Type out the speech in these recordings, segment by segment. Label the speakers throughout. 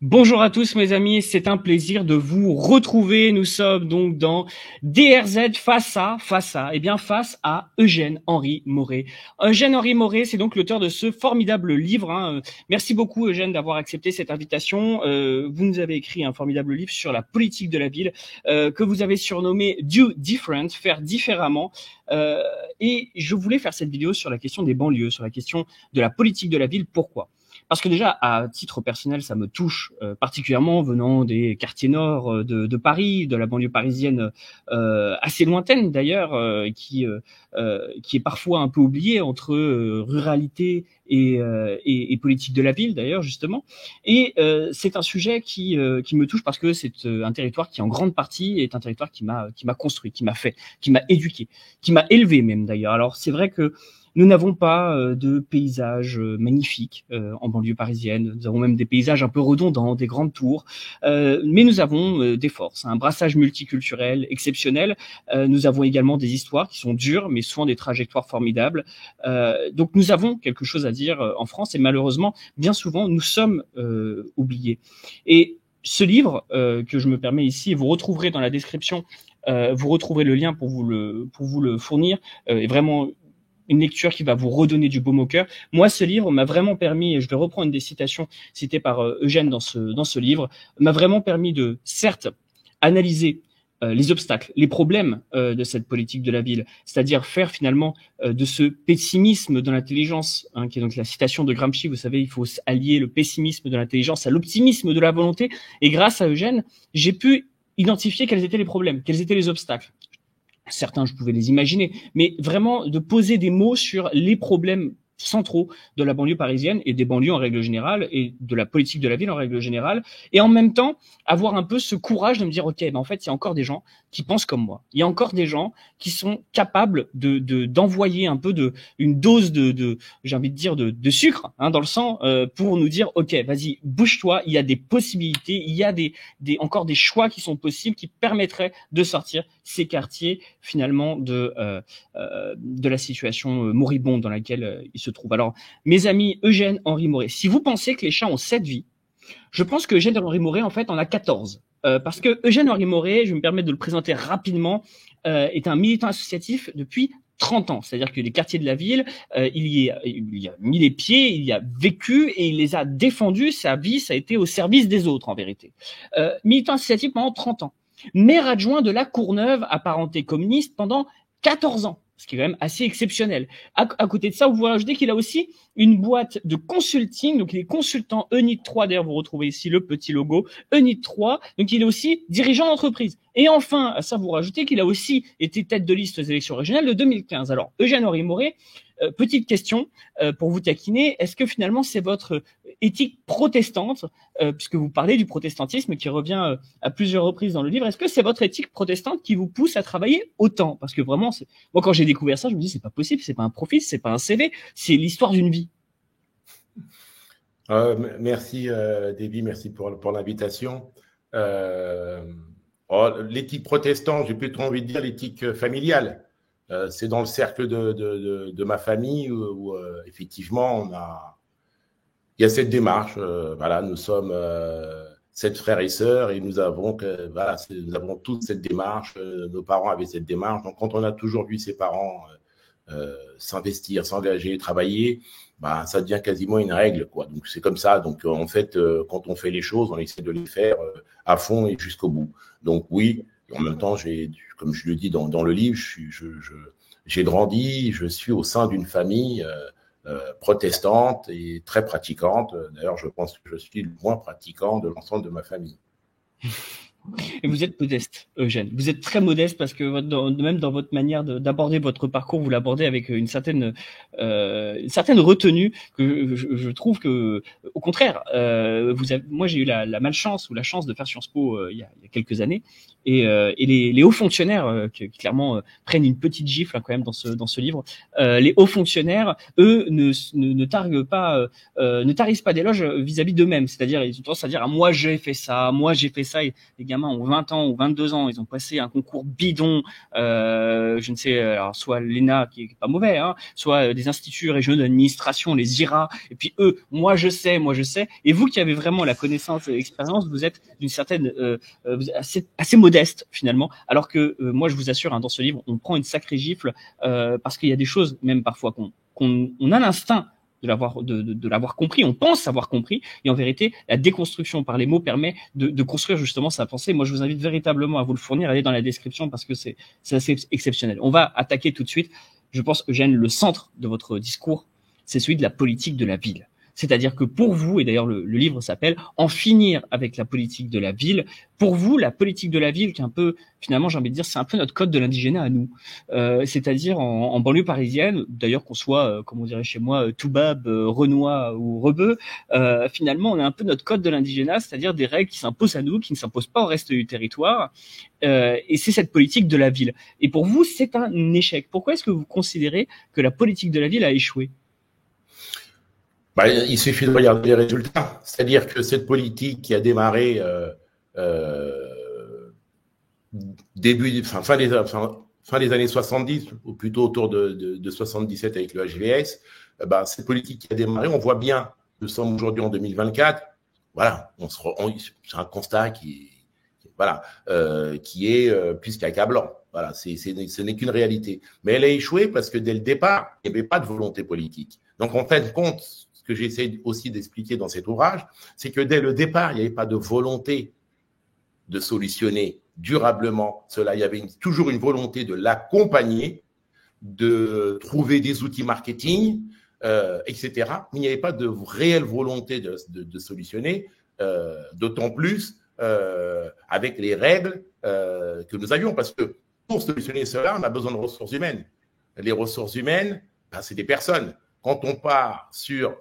Speaker 1: Bonjour à tous mes amis, c'est un plaisir de vous retrouver. Nous sommes donc dans DRZ face à Eugène-Henri Moret. Eugène-Henri Moret, c'est donc l'auteur de ce formidable livre. Merci beaucoup Eugène d'avoir accepté cette invitation. Vous nous avez écrit un formidable livre sur la politique de la ville que vous avez surnommé Do Different, faire différemment. Et je voulais faire cette vidéo sur la question des banlieues, sur la question de la politique de la ville. Pourquoi ? Parce que déjà, à titre personnel, ça me touche particulièrement venant des quartiers nord de Paris, de la banlieue parisienne assez lointaine d'ailleurs, qui est parfois un peu oubliée entre ruralité et politique de la ville d'ailleurs justement. Et c'est un sujet qui me touche parce que c'est un territoire qui en grande partie est un territoire qui m'a construit, qui m'a éduqué, qui m'a élevé même d'ailleurs. Alors c'est vrai que nous n'avons pas de paysages magnifiques en banlieue parisienne. Nous avons même des paysages un peu redondants, des grandes tours. Mais nous avons des forces, un brassage multiculturel exceptionnel. Nous avons également des histoires qui sont dures, mais souvent des trajectoires formidables. Donc nous avons quelque chose à dire en France et malheureusement, bien souvent, nous sommes oubliés. Et ce livre que je me permets ici, et vous retrouverez dans la description, vous retrouverez le lien pour vous le fournir, est vraiment une lecture qui va vous redonner du baume au cœur. Moi, ce livre m'a vraiment permis, et je vais reprendre une des citations citées par Eugène dans ce livre, m'a vraiment permis de, certes, analyser les obstacles, les problèmes de cette politique de la ville, c'est-à-dire faire finalement de ce pessimisme de l'intelligence, qui est donc la citation de Gramsci, vous savez, il faut allier le pessimisme de l'intelligence à l'optimisme de la volonté, et grâce à Eugène, j'ai pu identifier quels étaient les problèmes, quels étaient les obstacles. Certains, je pouvais les imaginer, mais vraiment de poser des mots sur les problèmes centraux de la banlieue parisienne et des banlieues en règle générale et de la politique de la ville en règle générale, et en même temps avoir un peu ce courage de me dire ok, en fait il y a encore des gens qui pensent comme moi, il y a encore des gens qui sont capables d'envoyer un peu une dose j'ai envie de dire de sucre dans le sang pour nous dire ok, vas-y, bouge-toi, il y a des possibilités, il y a encore des choix qui sont possibles qui permettraient de sortir ces quartiers finalement de la situation moribonde dans laquelle ils se trouvent. Alors, mes amis, Eugène-Henri Moret, si vous pensez que les chats ont 7 vies, je pense que Eugène-Henri Moret, en fait, en a 14. Parce que Eugène-Henri Moret, je vais me permettre de le présenter rapidement, est un militant associatif depuis 30 ans. C'est-à-dire que les quartiers de la ville, il y a mis les pieds, il y a vécu et il les a défendus. Sa vie, ça a été au service des autres, en vérité. Militant associatif pendant 30 ans. Maire adjoint de La Courneuve, apparenté communiste, pendant 14 ans, ce qui est quand même assez exceptionnel. À côté de ça, vous pouvez rajouter qu'il a aussi une boîte de consulting, donc il est consultant ENIT 3, d'ailleurs vous retrouvez ici le petit logo, ENIT 3, donc il est aussi dirigeant d'entreprise. Et enfin, à ça vous rajoutez qu'il a aussi été tête de liste aux élections régionales de 2015. Alors, Eugène-Henri Moret, petite question pour vous taquiner, est-ce que finalement c'est votre éthique protestante, puisque vous parlez du protestantisme qui revient à plusieurs reprises dans le livre, est-ce que c'est votre éthique protestante qui vous pousse à travailler autant? Parce que vraiment, moi quand j'ai découvert ça, je me dis c'est pas possible, c'est pas un profil, c'est pas un CV, c'est l'histoire d'une vie.
Speaker 2: Merci Davy, merci pour l'invitation. L'éthique protestante, j'ai plutôt envie de dire l'éthique familiale. C'est dans le cercle de ma famille où effectivement il y a cette démarche. Voilà, nous sommes 7 frères et sœurs et nous avons tous cette démarche. Nos parents avaient cette démarche. Donc quand on a toujours vu ses parents s'investir, s'engager, travailler, ça devient quasiment une règle, quoi. Donc c'est comme ça. Donc en fait, quand on fait les choses, on essaie de les faire à fond et jusqu'au bout. Donc oui, en même temps, comme je le dis dans le livre, j'ai grandi, je suis au sein d'une famille protestante et très pratiquante. D'ailleurs, je pense que je suis le moins pratiquant de l'ensemble de ma famille.
Speaker 1: Et vous êtes modeste, Eugène. Vous êtes très modeste parce que même dans votre manière d'aborder votre parcours, vous l'abordez avec une certaine retenue que je trouve que, au contraire, moi j'ai eu la malchance ou la chance de faire Sciences Po il y a quelques années, et les hauts fonctionnaires qui clairement prennent une petite gifle quand même dans ce livre. Les hauts fonctionnaires, eux, ne tarissent pas d'éloges vis-à-vis d'eux-mêmes. C'est-à-dire ils ont tendance à dire moi j'ai fait ça, et les gamins gamins ont 20 ans ou 22 ans, ils ont passé un concours bidon, je ne sais, alors soit l'ENA qui est pas mauvais, hein, soit des instituts régionaux d'administration, les IRA, et puis eux, moi je sais, et vous qui avez vraiment la connaissance et l'expérience, vous êtes d'une certaine assez modeste finalement, alors que moi je vous assure, hein, dans ce livre, on prend une sacrée gifle parce qu'il y a des choses, même parfois qu'on a l'instinct de l'avoir compris, on pense avoir compris, et en vérité, la déconstruction par les mots permet de construire justement sa pensée. Moi, je vous invite véritablement à vous le fournir, allez dans la description parce que c'est assez exceptionnel. On va attaquer tout de suite. Je pense, Eugène, le centre de votre discours, c'est celui de la politique de la ville. C'est-à-dire que pour vous, et d'ailleurs le livre s'appelle « En finir avec la politique de la ville », pour vous, la politique de la ville, qui est un peu, finalement, j'ai envie de dire, c'est un peu notre code de l'indigénat à nous. C'est-à-dire en banlieue parisienne, d'ailleurs qu'on soit, comme on dirait chez moi, Toubab, Renoir ou Rebeu, finalement, on a un peu notre code de l'indigénat, c'est-à-dire des règles qui s'imposent à nous, qui ne s'imposent pas au reste du territoire. Et c'est cette politique de la ville. Et pour vous, c'est un échec. Pourquoi est-ce que vous considérez que la politique de la ville a échoué ?
Speaker 2: Il suffit de regarder les résultats. C'est-à-dire que cette politique qui a démarré fin des années 70, ou plutôt autour de 77 avec le HVS, cette politique qui a démarré, on voit bien, nous sommes aujourd'hui en 2024, voilà, c'est un constat qui est plus qu'accablant. Voilà, ce n'est qu'une réalité. Mais elle a échoué parce que dès le départ, il n'y avait pas de volonté politique. Donc, en fin de compte, ce que j'essaie aussi d'expliquer dans cet ouvrage, c'est que dès le départ, il n'y avait pas de volonté de solutionner durablement cela. Il y avait toujours une volonté de l'accompagner, de trouver des outils marketing, etc. Mais il n'y avait pas de réelle volonté de solutionner, d'autant plus avec les règles que nous avions. Parce que pour solutionner cela, on a besoin de ressources humaines. Les ressources humaines, c'est des personnes. Quand on part sur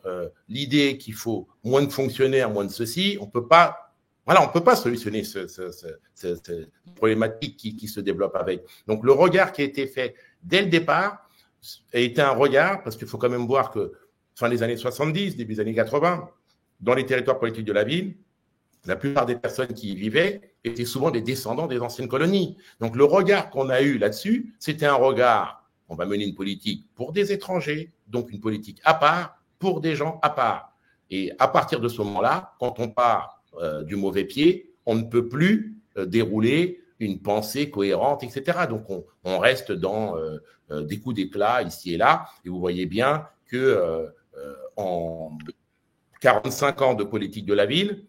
Speaker 2: l'idée qu'il faut moins de fonctionnaires, moins de ceci, on peut pas solutionner cette problématique qui se développe avec. Donc, le regard qui a été fait dès le départ a été un regard, parce qu'il faut quand même voir que fin des années 70, début des années 80, dans les territoires politiques de la ville, la plupart des personnes qui y vivaient étaient souvent des descendants des anciennes colonies. Donc, le regard qu'on a eu là-dessus, c'était un regard, on va mener une politique pour des étrangers, donc une politique à part, pour des gens à part. Et à partir de ce moment-là, quand on part du mauvais pied, on ne peut plus dérouler une pensée cohérente, etc. Donc, on reste dans des coups d'éclat ici et là. Et vous voyez bien que en 45 ans de politique de la ville,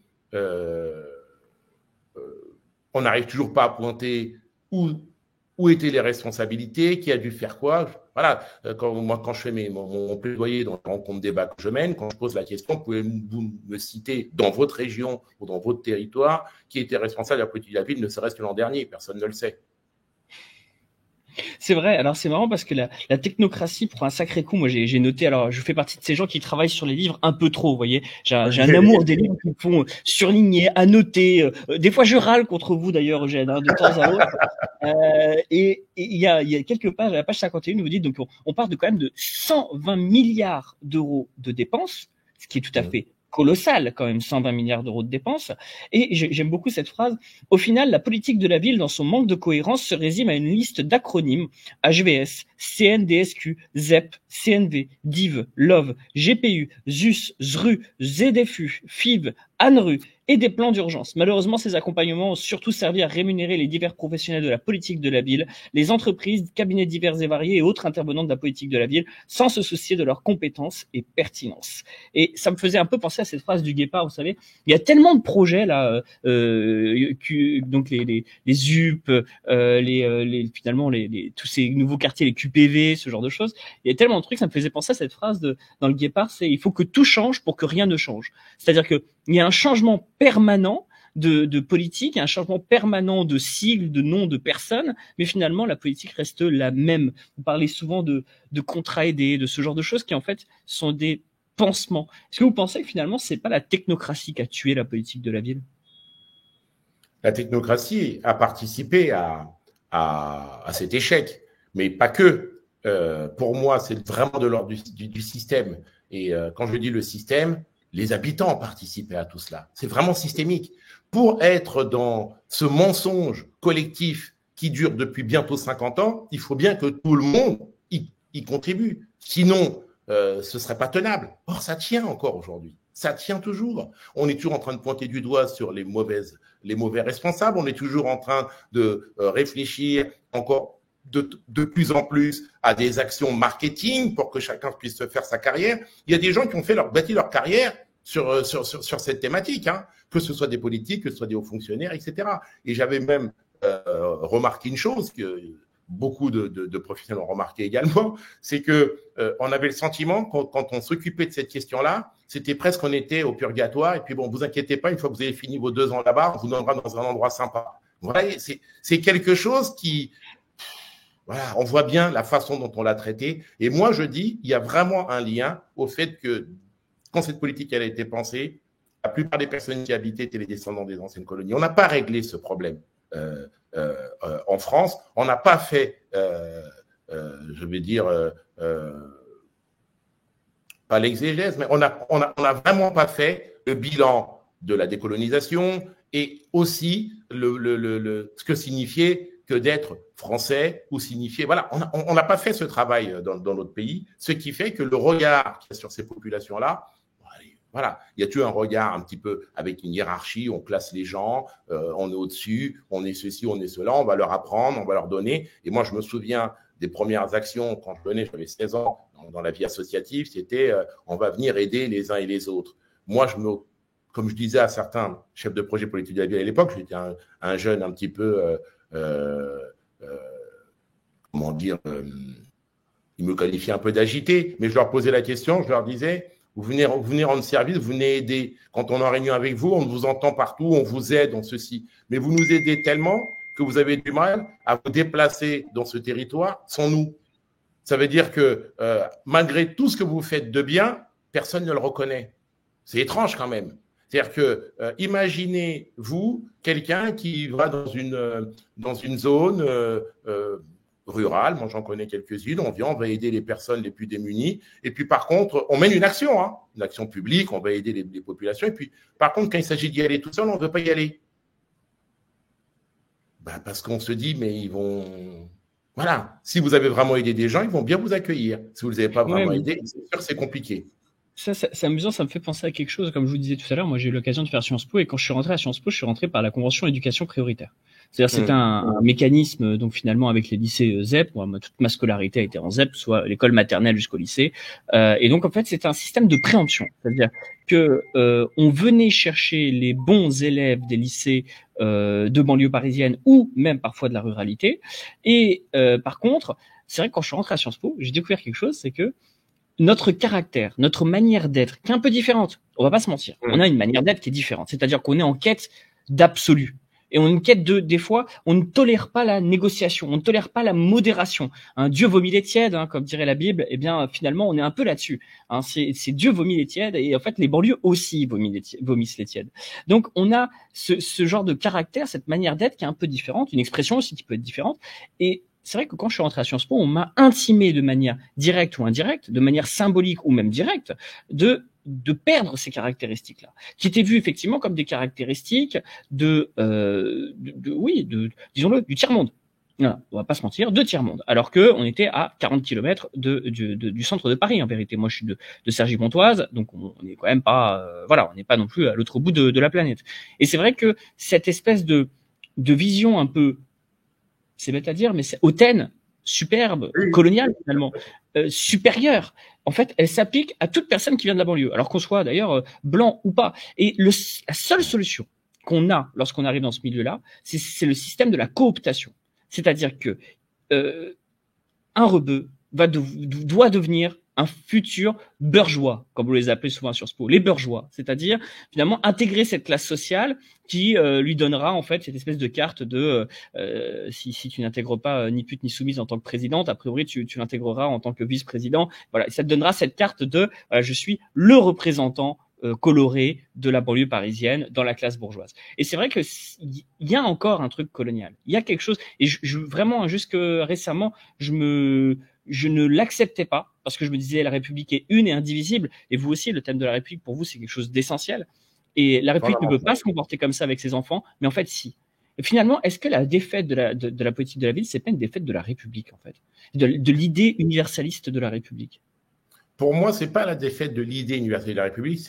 Speaker 2: on n'arrive toujours pas à pointer où étaient les responsabilités, qui a dû faire quoi. Voilà, quand je fais mon plaidoyer dans les rencontres débat que je mène, quand je pose la question, pouvez-vous me citer dans votre région ou dans votre territoire qui était responsable de la politique de la ville, ne serait-ce que l'an dernier, personne ne le sait.
Speaker 1: C'est vrai. Alors c'est marrant parce que la technocratie prend un sacré coup. Moi j'ai noté. Alors je fais partie de ces gens qui travaillent sur les livres un peu trop. Vous voyez, j'ai un amour des livres qui me font surligner, annoter. Des fois je râle contre vous d'ailleurs, Eugène, de temps à autre. Et il y a quelques pages, à la page 51, vous dites donc on part de quand même de 120 milliards d'euros de dépenses, ce qui est tout à fait colossal quand même, 120 milliards d'euros de dépenses. Et j'aime beaucoup cette phrase. Au final, la politique de la ville, dans son manque de cohérence, se résume à une liste d'acronymes: HVS, CNDSQ, ZEP, CNV, DIV, LOV, GPU, ZUS, ZRU, ZFU, FIV, ANRU et des plans d'urgence. Malheureusement, ces accompagnements ont surtout servi à rémunérer les divers professionnels de la politique de la ville, les entreprises, cabinets divers et variés et autres intervenants de la politique de la ville, sans se soucier de leurs compétences et pertinence. Et ça me faisait un peu penser à cette phrase du Guépard, vous savez, il y a tellement de projets là, donc les ZUP, finalement tous ces nouveaux quartiers, les QPV, ce genre de choses. Il y a tellement de trucs, ça me faisait penser à cette phrase dans le Guépard, c'est il faut que tout change pour que rien ne change. C'est-à-dire que il y a un changement permanent de politique, un changement permanent de sigles, de noms, de personnes, mais finalement la politique reste la même. Vous parlez souvent de contrats aidés, de ce genre de choses qui en fait sont des pansements. Est-ce que vous pensez que finalement c'est pas la technocratie qui a tué la politique de la ville ?
Speaker 2: La technocratie a participé à cet échec, mais pas que. Pour moi, c'est vraiment de l'ordre du système. Et quand je dis le système, les habitants ont participé à tout cela. C'est vraiment systémique. Pour être dans ce mensonge collectif qui dure depuis bientôt 50 ans, il faut bien que tout le monde y contribue. Sinon, ce ne serait pas tenable. Or, ça tient encore aujourd'hui. Ça tient toujours. On est toujours en train de pointer du doigt sur les mauvais responsables. On est toujours en train de réfléchir encore de plus en plus à des actions marketing pour que chacun puisse faire sa carrière. Il y a des gens qui ont bâti leur carrière sur cette thématique, hein, que ce soit des politiques, que ce soit des hauts fonctionnaires, etc. Et j'avais même remarqué une chose que beaucoup de professionnels ont remarqué également, c'est que on avait le sentiment quand on s'occupait de cette question-là, c'était presque on était au purgatoire. Et puis bon, vous inquiétez pas, une fois que vous avez fini vos 2 ans là-bas, on vous donnera dans un endroit sympa. Vous voyez, c'est quelque chose qui, voilà, on voit bien la façon dont on l'a traité. Et moi, je dis, il y a vraiment un lien au fait que quand cette politique elle a été pensée, la plupart des personnes qui habitaient étaient les descendants des anciennes colonies. On n'a pas réglé ce problème. En France, on n'a pas fait, je vais dire, pas l'exégèse, mais on n'a vraiment pas fait le bilan de la décolonisation et aussi ce que signifiait que d'être français ou signifiait. Voilà, on n'a pas fait ce travail dans notre pays, ce qui fait que le regard qu'il y a sur ces populations-là, voilà, il y a toujours un regard un petit peu avec une hiérarchie, on classe les gens, on est au-dessus, on est ceci, on est cela, on va leur apprendre, on va leur donner. Et moi, je me souviens des premières actions quand je venais, j'avais 16 ans, dans la vie associative, c'était on va venir aider les uns et les autres. Moi, comme je disais à certains chefs de projet politique de la ville à l'époque, j'étais un jeune un petit peu, comment dire, ils me qualifiaient un peu d'agité, mais je leur posais la question, je leur disais, vous venez rendre service, vous venez aider. Quand on est en réunion avec vous, on vous entend partout, on vous aide, on ceci. Mais vous nous aidez tellement que vous avez du mal à vous déplacer dans ce territoire sans nous. Ça veut dire que malgré tout ce que vous faites de bien, personne ne le reconnaît. C'est étrange quand même. C'est-à-dire que imaginez-vous quelqu'un qui va dans une zone rurale, moi j'en connais quelques-unes, on vient, on va aider les personnes les plus démunies, et puis par contre, on mène une action publique, on va aider les populations, et puis par contre, quand il s'agit d'y aller tout seul, on ne veut pas y aller. Ben, parce qu'on se dit, mais ils vont... Voilà, si vous avez vraiment aidé des gens, ils vont bien vous accueillir. Si vous ne les avez pas vraiment aidés, c'est sûr que c'est compliqué.
Speaker 1: Ça, c'est amusant, ça me fait penser à quelque chose, comme je vous disais tout à l'heure, moi j'ai eu l'occasion de faire Sciences Po, et quand je suis rentré à Sciences Po, je suis rentré par la convention éducation prioritaire. C'est-à-dire c'est un mécanisme, donc finalement avec les lycées ZEP, moi toute ma scolarité a été en ZEP, soit l'école maternelle jusqu'au lycée, et donc en fait c'est un système de préemption, c'est-à-dire que on venait chercher les bons élèves des lycées de banlieue parisienne ou même parfois de la ruralité, et par contre, c'est vrai que quand je suis rentré à Sciences Po, j'ai découvert quelque chose, c'est que notre caractère, notre manière d'être, qui est un peu différente, on va pas se mentir, on a une manière d'être qui est différente, c'est-à-dire qu'on est en quête d'absolu. Et on a une quête des fois, on ne tolère pas la négociation, on ne tolère pas la modération. Dieu vomit les tièdes, comme dirait la Bible. Eh bien, finalement, on est un peu là-dessus. C'est Dieu vomit les tièdes, et en fait, les banlieues aussi vomissent les tièdes. Donc, on a ce genre de caractère, cette manière d'être qui est un peu différente, une expression aussi qui peut être différente. Et c'est vrai que quand je suis rentré à Sciences Po, on m'a intimé de manière directe ou indirecte, de manière symbolique ou même directe, de perdre ces caractéristiques-là, qui étaient vues effectivement comme des caractéristiques disons-le, du tiers-monde. Voilà, on va pas se mentir, de tiers-monde. Alors que on était à 40 km du centre de Paris, en vérité. Moi, je suis de Cergy-Pontoise, donc on n'est quand même pas, on n'est pas non plus à l'autre bout de la planète. Et c'est vrai que cette espèce de vision un peu, c'est bête à dire, mais c'est hautaine, superbe, coloniale finalement, supérieure. En fait, elle s'applique à toute personne qui vient de la banlieue, alors qu'on soit d'ailleurs blanc ou pas. Et la seule solution qu'on a lorsqu'on arrive dans ce milieu-là, c'est le système de la cooptation. C'est-à-dire que un rebeu doit devenir un futur bourgeois, comme vous les appelez souvent sur Spo, les bourgeois, c'est-à-dire finalement intégrer cette classe sociale qui lui donnera en fait cette espèce de carte de si tu n'intègres pas ni pute ni soumise en tant que présidente, a priori tu l'intégreras en tant que vice-président. Voilà, et ça te donnera cette carte de je suis le représentant coloré de la banlieue parisienne dans la classe bourgeoise. Et c'est vrai que il y a encore un truc colonial. Il y a quelque chose, et vraiment jusque récemment, je me je ne l'acceptais pas parce que je me disais la République est une et indivisible. Et vous aussi, le thème de la République pour vous, c'est quelque chose d'essentiel. Et la République ne peut pas se comporter comme ça avec ses enfants, mais en fait, si. Et finalement, est-ce que la défaite de la politique de la ville, c'est pas une défaite de la République, en fait, de l'idée universaliste de la République?
Speaker 2: Pour moi, c'est pas la défaite de l'idée universaliste de la République,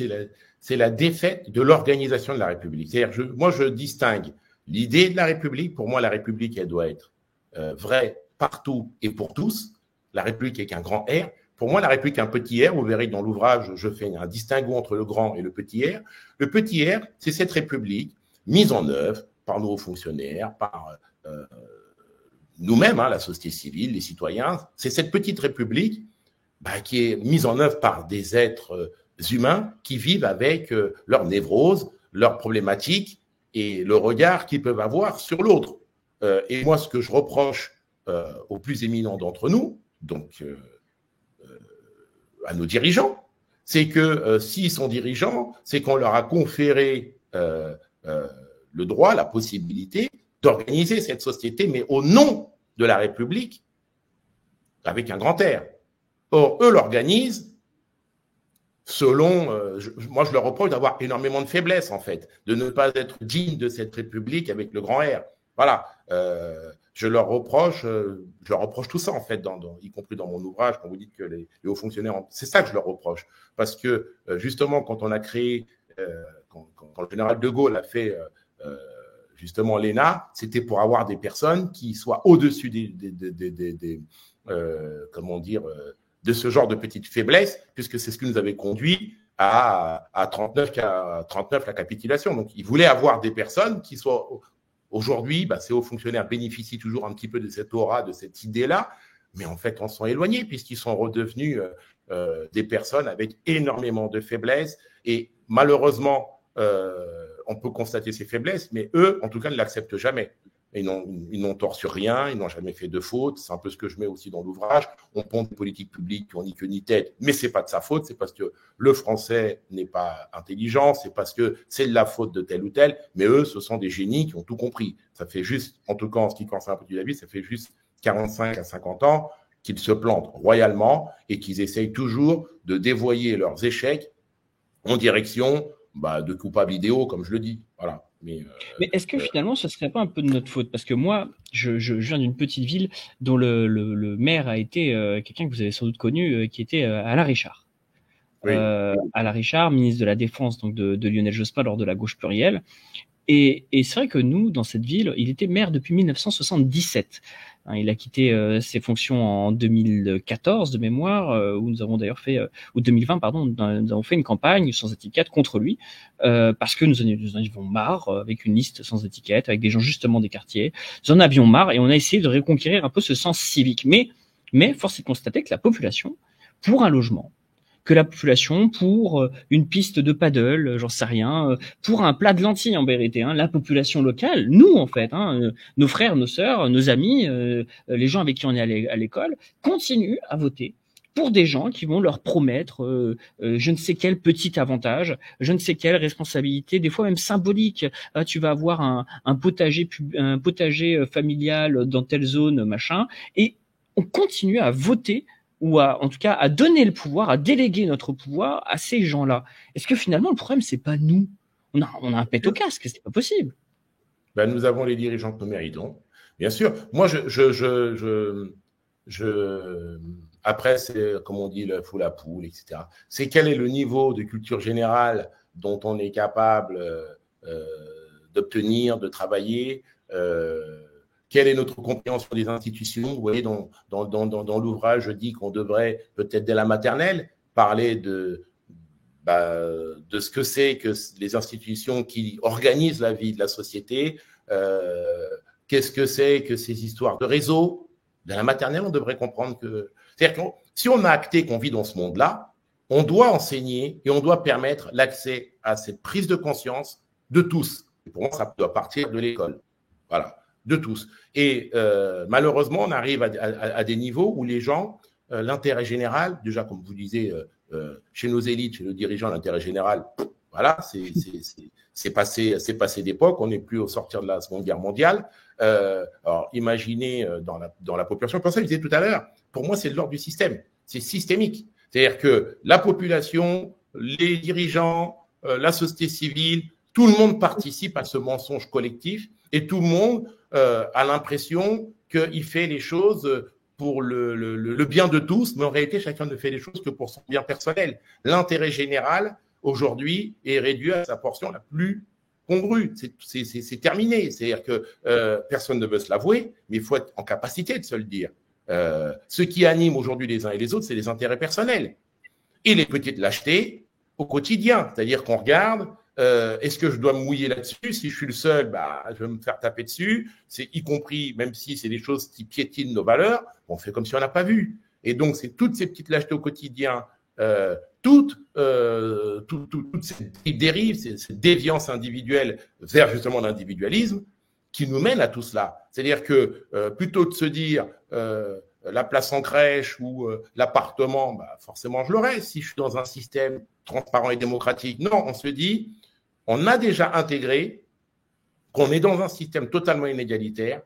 Speaker 2: c'est la défaite de l'organisation de la République. C'est-à-dire, moi, je distingue l'idée de la République. Pour moi, la République, elle doit être vraie partout et pour tous. La République avec un grand R. Pour moi, la République, un petit R. Vous verrez dans l'ouvrage, je fais un distinguo entre le grand et le petit R. Le petit R, c'est cette République mise en œuvre par nos fonctionnaires, par nous-mêmes, la société civile, les citoyens. C'est cette petite République qui est mise en œuvre par des êtres humains qui vivent avec leurs névroses, leurs problématiques et le regard qu'ils peuvent avoir sur l'autre. Et moi, ce que je reproche aux plus éminents d'entre nous, donc à nos dirigeants, c'est que s'ils sont dirigeants, c'est qu'on leur a conféré le droit, la possibilité d'organiser cette société, mais au nom de la République, avec un grand R. Or, eux l'organisent selon, moi je leur reproche d'avoir énormément de faiblesses en fait, de ne pas être digne de cette République avec le grand R. Voilà, je leur reproche tout ça en fait, y compris dans mon ouvrage, quand vous dites que les hauts fonctionnaires, c'est ça que je leur reproche. Parce que justement, quand on a créé, quand le général de Gaulle a fait justement l'ENA, c'était pour avoir des personnes qui soient au-dessus de ce genre de petites faiblesses, puisque c'est ce qui nous avait conduit à 39 la capitulation. Donc, ils voulaient avoir des personnes qui soient... Aujourd'hui, ces hauts fonctionnaires bénéficient toujours un petit peu de cette aura, de cette idée-là, mais en fait, on s'en est éloigné, puisqu'ils sont redevenus des personnes avec énormément de faiblesses. Et malheureusement, on peut constater ces faiblesses, mais eux, en tout cas, ne l'acceptent jamais. Ils n'ont tort sur rien, ils n'ont jamais fait de faute. C'est un peu ce que je mets aussi dans l'ouvrage. On ponte des politiques publiques qui n'ont ni queue ni tête, mais ce n'est pas de sa faute. C'est parce que le français n'est pas intelligent, c'est parce que c'est de la faute de tel ou tel. Mais eux, ce sont des génies qui ont tout compris. Ça fait juste, en tout cas en ce qui concerne la politique de la vie, ça fait juste 45 à 50 ans qu'ils se plantent royalement et qu'ils essayent toujours de dévoyer leurs échecs en direction de coupables idéaux, comme je le dis. Voilà.
Speaker 1: Mais est-ce que finalement, ce ne serait pas un peu de notre faute? Parce que moi, je viens d'une petite ville dont le maire a été quelqu'un que vous avez sans doute connu, qui était Alain Richard. Oui. Alain Richard, ministre de la Défense donc de Lionel Jospin lors de la gauche plurielle. Et c'est vrai que nous, dans cette ville, il était maire depuis 1977. Il a quitté ses fonctions en 2014 de mémoire, où nous avons d'ailleurs fait, ou 2020 pardon, nous avons fait une campagne sans étiquette contre lui, parce que nous en avions marre, avec une liste sans étiquette, avec des gens justement des quartiers. Nous en avions marre et on a essayé de reconquérir un peu ce sens civique. Mais force est de constater que la population, pour un logement, que la population pour une piste de paddle, j'en sais rien, pour un plat de lentilles en vérité, la population locale, nous en fait, nos frères, nos sœurs, nos amis, les gens avec qui on est à l'école, continuent à voter pour des gens qui vont leur promettre je ne sais quel petit avantage, je ne sais quelle responsabilité, des fois même symbolique. Tu vas avoir un potager familial dans telle zone, machin, et on continue à voter ou en tout cas à donner le pouvoir, à déléguer notre pouvoir à ces gens-là. Est-ce que finalement le problème c'est pas nous? On a un pet au casque, c'est pas possible.
Speaker 2: Nous avons les dirigeants que nous méritons, bien sûr. Moi, après, c'est comme on dit, le fou la poule, etc. C'est quel est le niveau de culture générale dont on est capable d'obtenir, de travailler. Quelle est notre compréhension des institutions? Vous voyez, dans l'ouvrage, je dis qu'on devrait, peut-être dès la maternelle, parler de ce que c'est que les institutions qui organisent la vie de la société. Qu'est-ce que c'est que ces histoires de réseau? Dès la maternelle, on devrait comprendre que... C'est-à-dire que si on a acté qu'on vit dans ce monde-là, on doit enseigner et on doit permettre l'accès à cette prise de conscience de tous. Et pour moi, ça doit partir de l'école. Voilà. De tous. Et malheureusement, on arrive à des niveaux où les gens, l'intérêt général, déjà comme vous disiez, chez nos élites, chez nos dirigeants, l'intérêt général, voilà, c'est passé d'époque. On n'est plus au sortir de la Seconde Guerre mondiale. Alors, imaginez dans la population. Pour ça, je disais tout à l'heure, pour moi, c'est de l'ordre du système. C'est systémique. C'est-à-dire que la population, les dirigeants, la société civile, tout le monde participe à ce mensonge collectif et tout le monde a l'impression qu'il fait les choses pour le bien de tous, mais en réalité, chacun ne fait les choses que pour son bien personnel. L'intérêt général, aujourd'hui, est réduit à sa portion la plus congrue. C'est terminé. C'est-à-dire que personne ne veut se l'avouer, mais il faut être en capacité de se le dire. Ce qui anime aujourd'hui les uns et les autres, c'est les intérêts personnels et les petites lâchetés au quotidien. C'est-à-dire qu'on regarde, est-ce que je dois me mouiller là-dessus? Si je suis le seul, je vais me faire taper dessus. C'est y compris, même si c'est des choses qui piétinent nos valeurs, on fait comme si on n'a pas vu. Et donc, c'est toutes ces petites lâchetés au quotidien, toutes ces dérives, ces déviances individuelles vers justement l'individualisme qui nous mènent à tout cela. C'est-à-dire que plutôt de se dire la place en crèche ou l'appartement, forcément je l'aurai si je suis dans un système transparent et démocratique. Non, on se dit, on a déjà intégré qu'on est dans un système totalement inégalitaire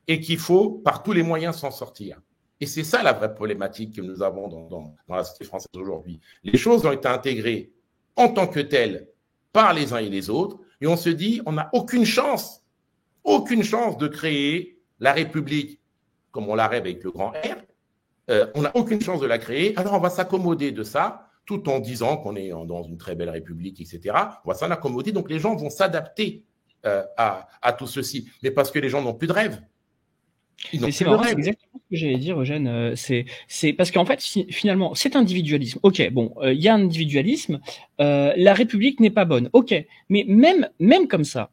Speaker 2: et qu'il faut par tous les moyens s'en sortir. Et c'est ça la vraie problématique que nous avons dans la société française aujourd'hui. Les choses ont été intégrées en tant que telles par les uns et les autres et on se dit, on n'a aucune chance de créer la République comme on la rêve avec le grand R. On n'a aucune chance de la créer, alors on va s'accommoder de ça tout en disant qu'on est dans une très belle République, etc. On va s'en accommoder, donc les gens vont s'adapter à tout ceci, mais parce que les gens n'ont plus de rêve.
Speaker 1: C'est marrant, c'est exactement ce que j'allais dire, Eugène. C'est parce qu'en fait, finalement, cet individualisme. Ok, bon, il y a un individualisme. La République n'est pas bonne. Ok, mais même comme ça,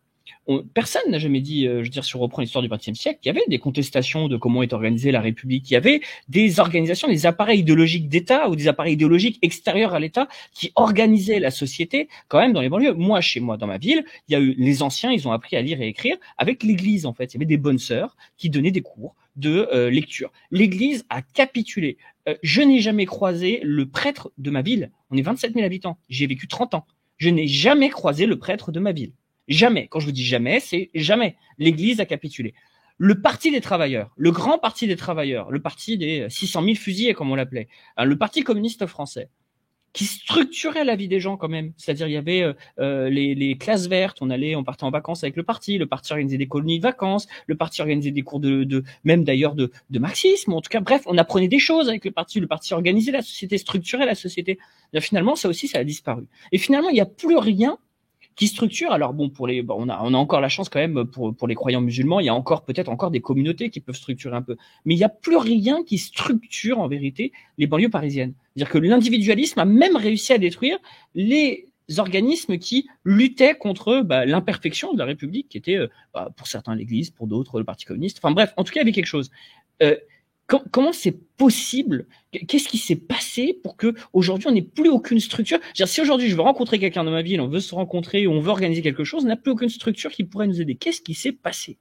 Speaker 1: personne n'a jamais dit, je veux dire, si on reprend l'histoire du XXe siècle, il y avait des contestations de comment est organisée la République. Il y avait des organisations, des appareils idéologiques d'État ou des appareils idéologiques extérieurs à l'État qui organisaient la société quand même dans les banlieues. Moi, chez moi, dans ma ville, il y a eu les anciens, ils ont appris à lire et écrire avec l'Église, en fait. Il y avait des bonnes sœurs qui donnaient des cours de lecture. L'Église a capitulé. Je n'ai jamais croisé le prêtre de ma ville. On est 27 000 habitants. J'ai vécu 30 ans. Je n'ai jamais croisé le prêtre de ma ville. Jamais. Quand je vous dis jamais, c'est jamais. L'Église a capitulé. Le Parti des travailleurs, le grand Parti des travailleurs, le parti des 600 000 fusillés, comme on l'appelait, le Parti communiste français, qui structurait la vie des gens quand même. C'est-à-dire, il y avait les classes vertes, on partait en vacances avec le parti organisait des colonies de vacances, le parti organisait des cours même d'ailleurs de marxisme, en tout cas, bref, on apprenait des choses avec le parti organisait la société, structurait la société. Et finalement, ça aussi, ça a disparu. Et finalement, il n'y a plus rien qui structure. Alors bon, on a encore la chance quand même pour les croyants musulmans, il y a peut-être encore des communautés qui peuvent structurer un peu, mais il n'y a plus rien qui structure en vérité les banlieues parisiennes. C'est-à-dire que l'individualisme a même réussi à détruire les organismes qui luttaient contre l'imperfection de la République, qui était pour certains l'Église, pour d'autres le Parti communiste. Enfin bref, en tout cas, il y avait quelque chose. Comment c'est possible? Qu'est-ce qui s'est passé pour que aujourd'hui on n'ait plus aucune structure? C'est-à-dire, si aujourd'hui je veux rencontrer quelqu'un dans ma ville, on veut se rencontrer ou on veut organiser quelque chose, on n'a plus aucune structure qui pourrait nous aider. Qu'est-ce qui s'est passé?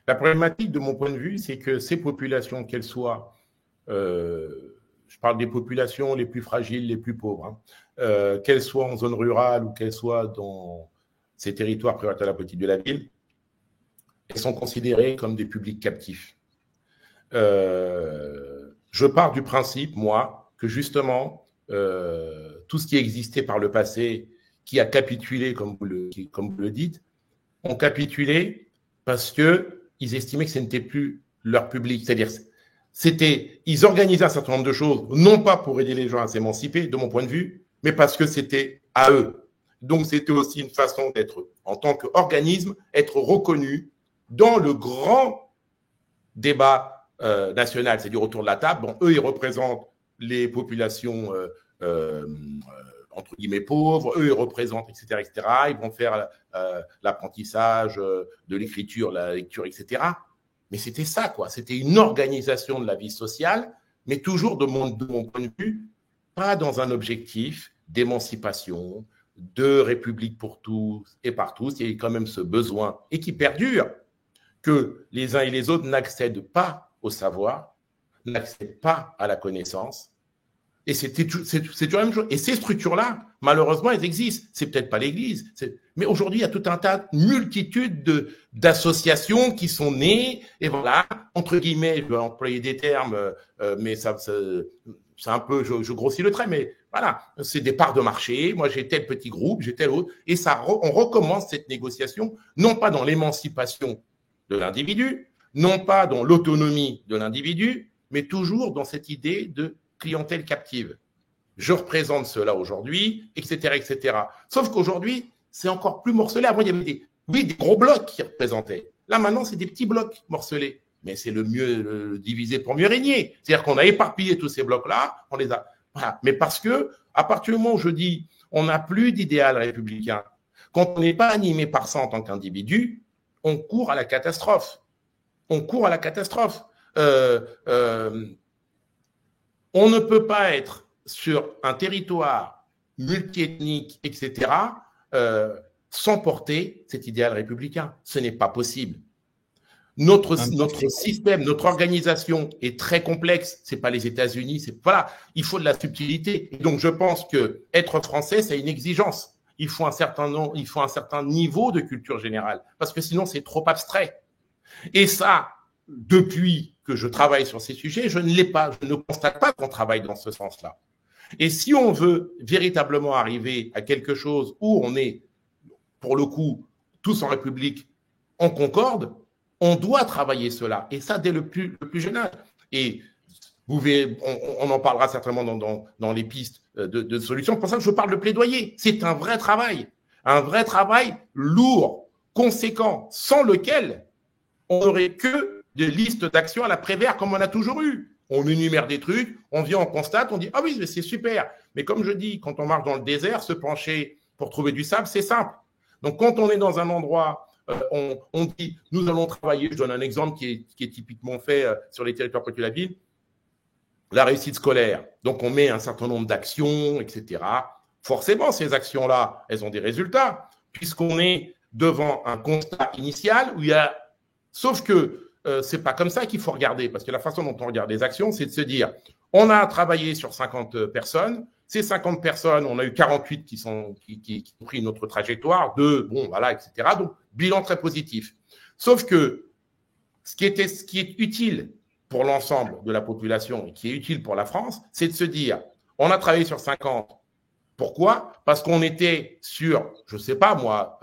Speaker 2: La problématique, de mon point de vue, c'est que ces populations, qu'elles soient, je parle des populations les plus fragiles, les plus pauvres, qu'elles soient en zone rurale ou qu'elles soient dans ces territoires prioritaires à la politique de la ville, elles sont considérées comme des publics captifs. Je pars du principe, moi, que justement, tout ce qui existait par le passé, qui a capitulé, comme vous le dites, ont capitulé parce qu'ils estimaient que ce n'était plus leur public. C'est-à-dire, ils organisaient un certain nombre de choses, non pas pour aider les gens à s'émanciper, de mon point de vue, mais parce que c'était à eux. Donc, c'était aussi une façon d'être, en tant qu'organisme, être reconnu dans le grand débat national, c'est-à-dire autour de la table. Bon, eux, ils représentent les populations entre guillemets pauvres, eux, ils représentent, etc., etc. Ils vont faire l'apprentissage de l'écriture, la lecture, etc. Mais c'était ça, quoi. C'était une organisation de la vie sociale, mais toujours, de mon point de vue, pas dans un objectif d'émancipation, de république pour tous et par tous. Il y a quand même ce besoin, et qui perdure, que les uns et les autres n'accèdent pas au savoir, n'accèdent pas à la connaissance. Et c'est toujours la même chose. Et ces structures-là, Malheureusement, elles existent. C'est peut-être pas l'Église, mais aujourd'hui, il y a tout un tas, multitude d'associations qui sont nées, et voilà, entre guillemets, je vais employer des termes, mais c'est un peu, je grossis le trait, mais voilà, c'est des parts de marché. Moi, j'ai tel petit groupe, j'ai tel autre, et on recommence cette négociation, non pas dans l'émancipation de l'individu, non pas dans l'autonomie de l'individu, mais toujours dans cette idée de clientèle captive. Je représente cela aujourd'hui, etc., etc. Sauf qu'aujourd'hui, c'est encore plus morcelé. Avant, il y avait des gros blocs qui représentaient. Là, maintenant, c'est des petits blocs morcelés. Mais c'est le mieux divisé pour mieux régner. C'est-à-dire qu'on a éparpillé tous ces blocs-là, on les a. Voilà. Mais parce que, à partir du moment où je dis, on n'a plus d'idéal républicain, quand on n'est pas animé par ça en tant qu'individu, on court à la catastrophe. On court à la catastrophe. On ne peut pas être sur un territoire multiethnique, etc., sans porter cet idéal républicain. Ce n'est pas possible. Notre système, notre organisation est très complexe. C'est pas les États-Unis. Voilà, il faut de la subtilité. Et donc, je pense que être français, c'est une exigence. Il faut un certain niveau de culture générale, parce que sinon, c'est trop abstrait. Et ça, depuis que je travaille sur ces sujets, je ne l'ai pas. Je ne constate pas qu'on travaille dans ce sens-là. Et si on veut véritablement arriver à quelque chose où on est, pour le coup, tous en République, en concorde, on doit travailler cela. Et ça, dès le plus jeune âge. Et vous verrez, on en parlera certainement dans les pistes de solutions. C'est pour ça que je parle de plaidoyer. C'est un vrai travail lourd, conséquent, sans lequel on n'aurait que des listes d'actions à la Prévert comme on a toujours eu. On énumère des trucs, on vient, on constate, on dit « Ah oui, c'est super ». Mais comme je dis, quand on marche dans le désert, se pencher pour trouver du sable, c'est simple. Donc, quand on est dans un endroit, on dit « Nous allons travailler ». Je donne un exemple qui est typiquement fait sur les territoires près de la ville. La réussite scolaire. Donc, on met un certain nombre d'actions, etc. Forcément, ces actions-là, elles ont des résultats, puisqu'on est devant un constat initial où il y a… Sauf que c'est pas comme ça qu'il faut regarder, parce que la façon dont on regarde les actions, c'est de se dire, on a travaillé sur 50 personnes, ces 50 personnes, on a eu 48 qui ont pris notre trajectoire, etc. Donc, bilan très positif. Sauf que ce qui est utile pour l'ensemble de la population et qui est utile pour la France, c'est de se dire, on a travaillé sur 50. Pourquoi ? Parce qu'on était sur, je ne sais pas moi,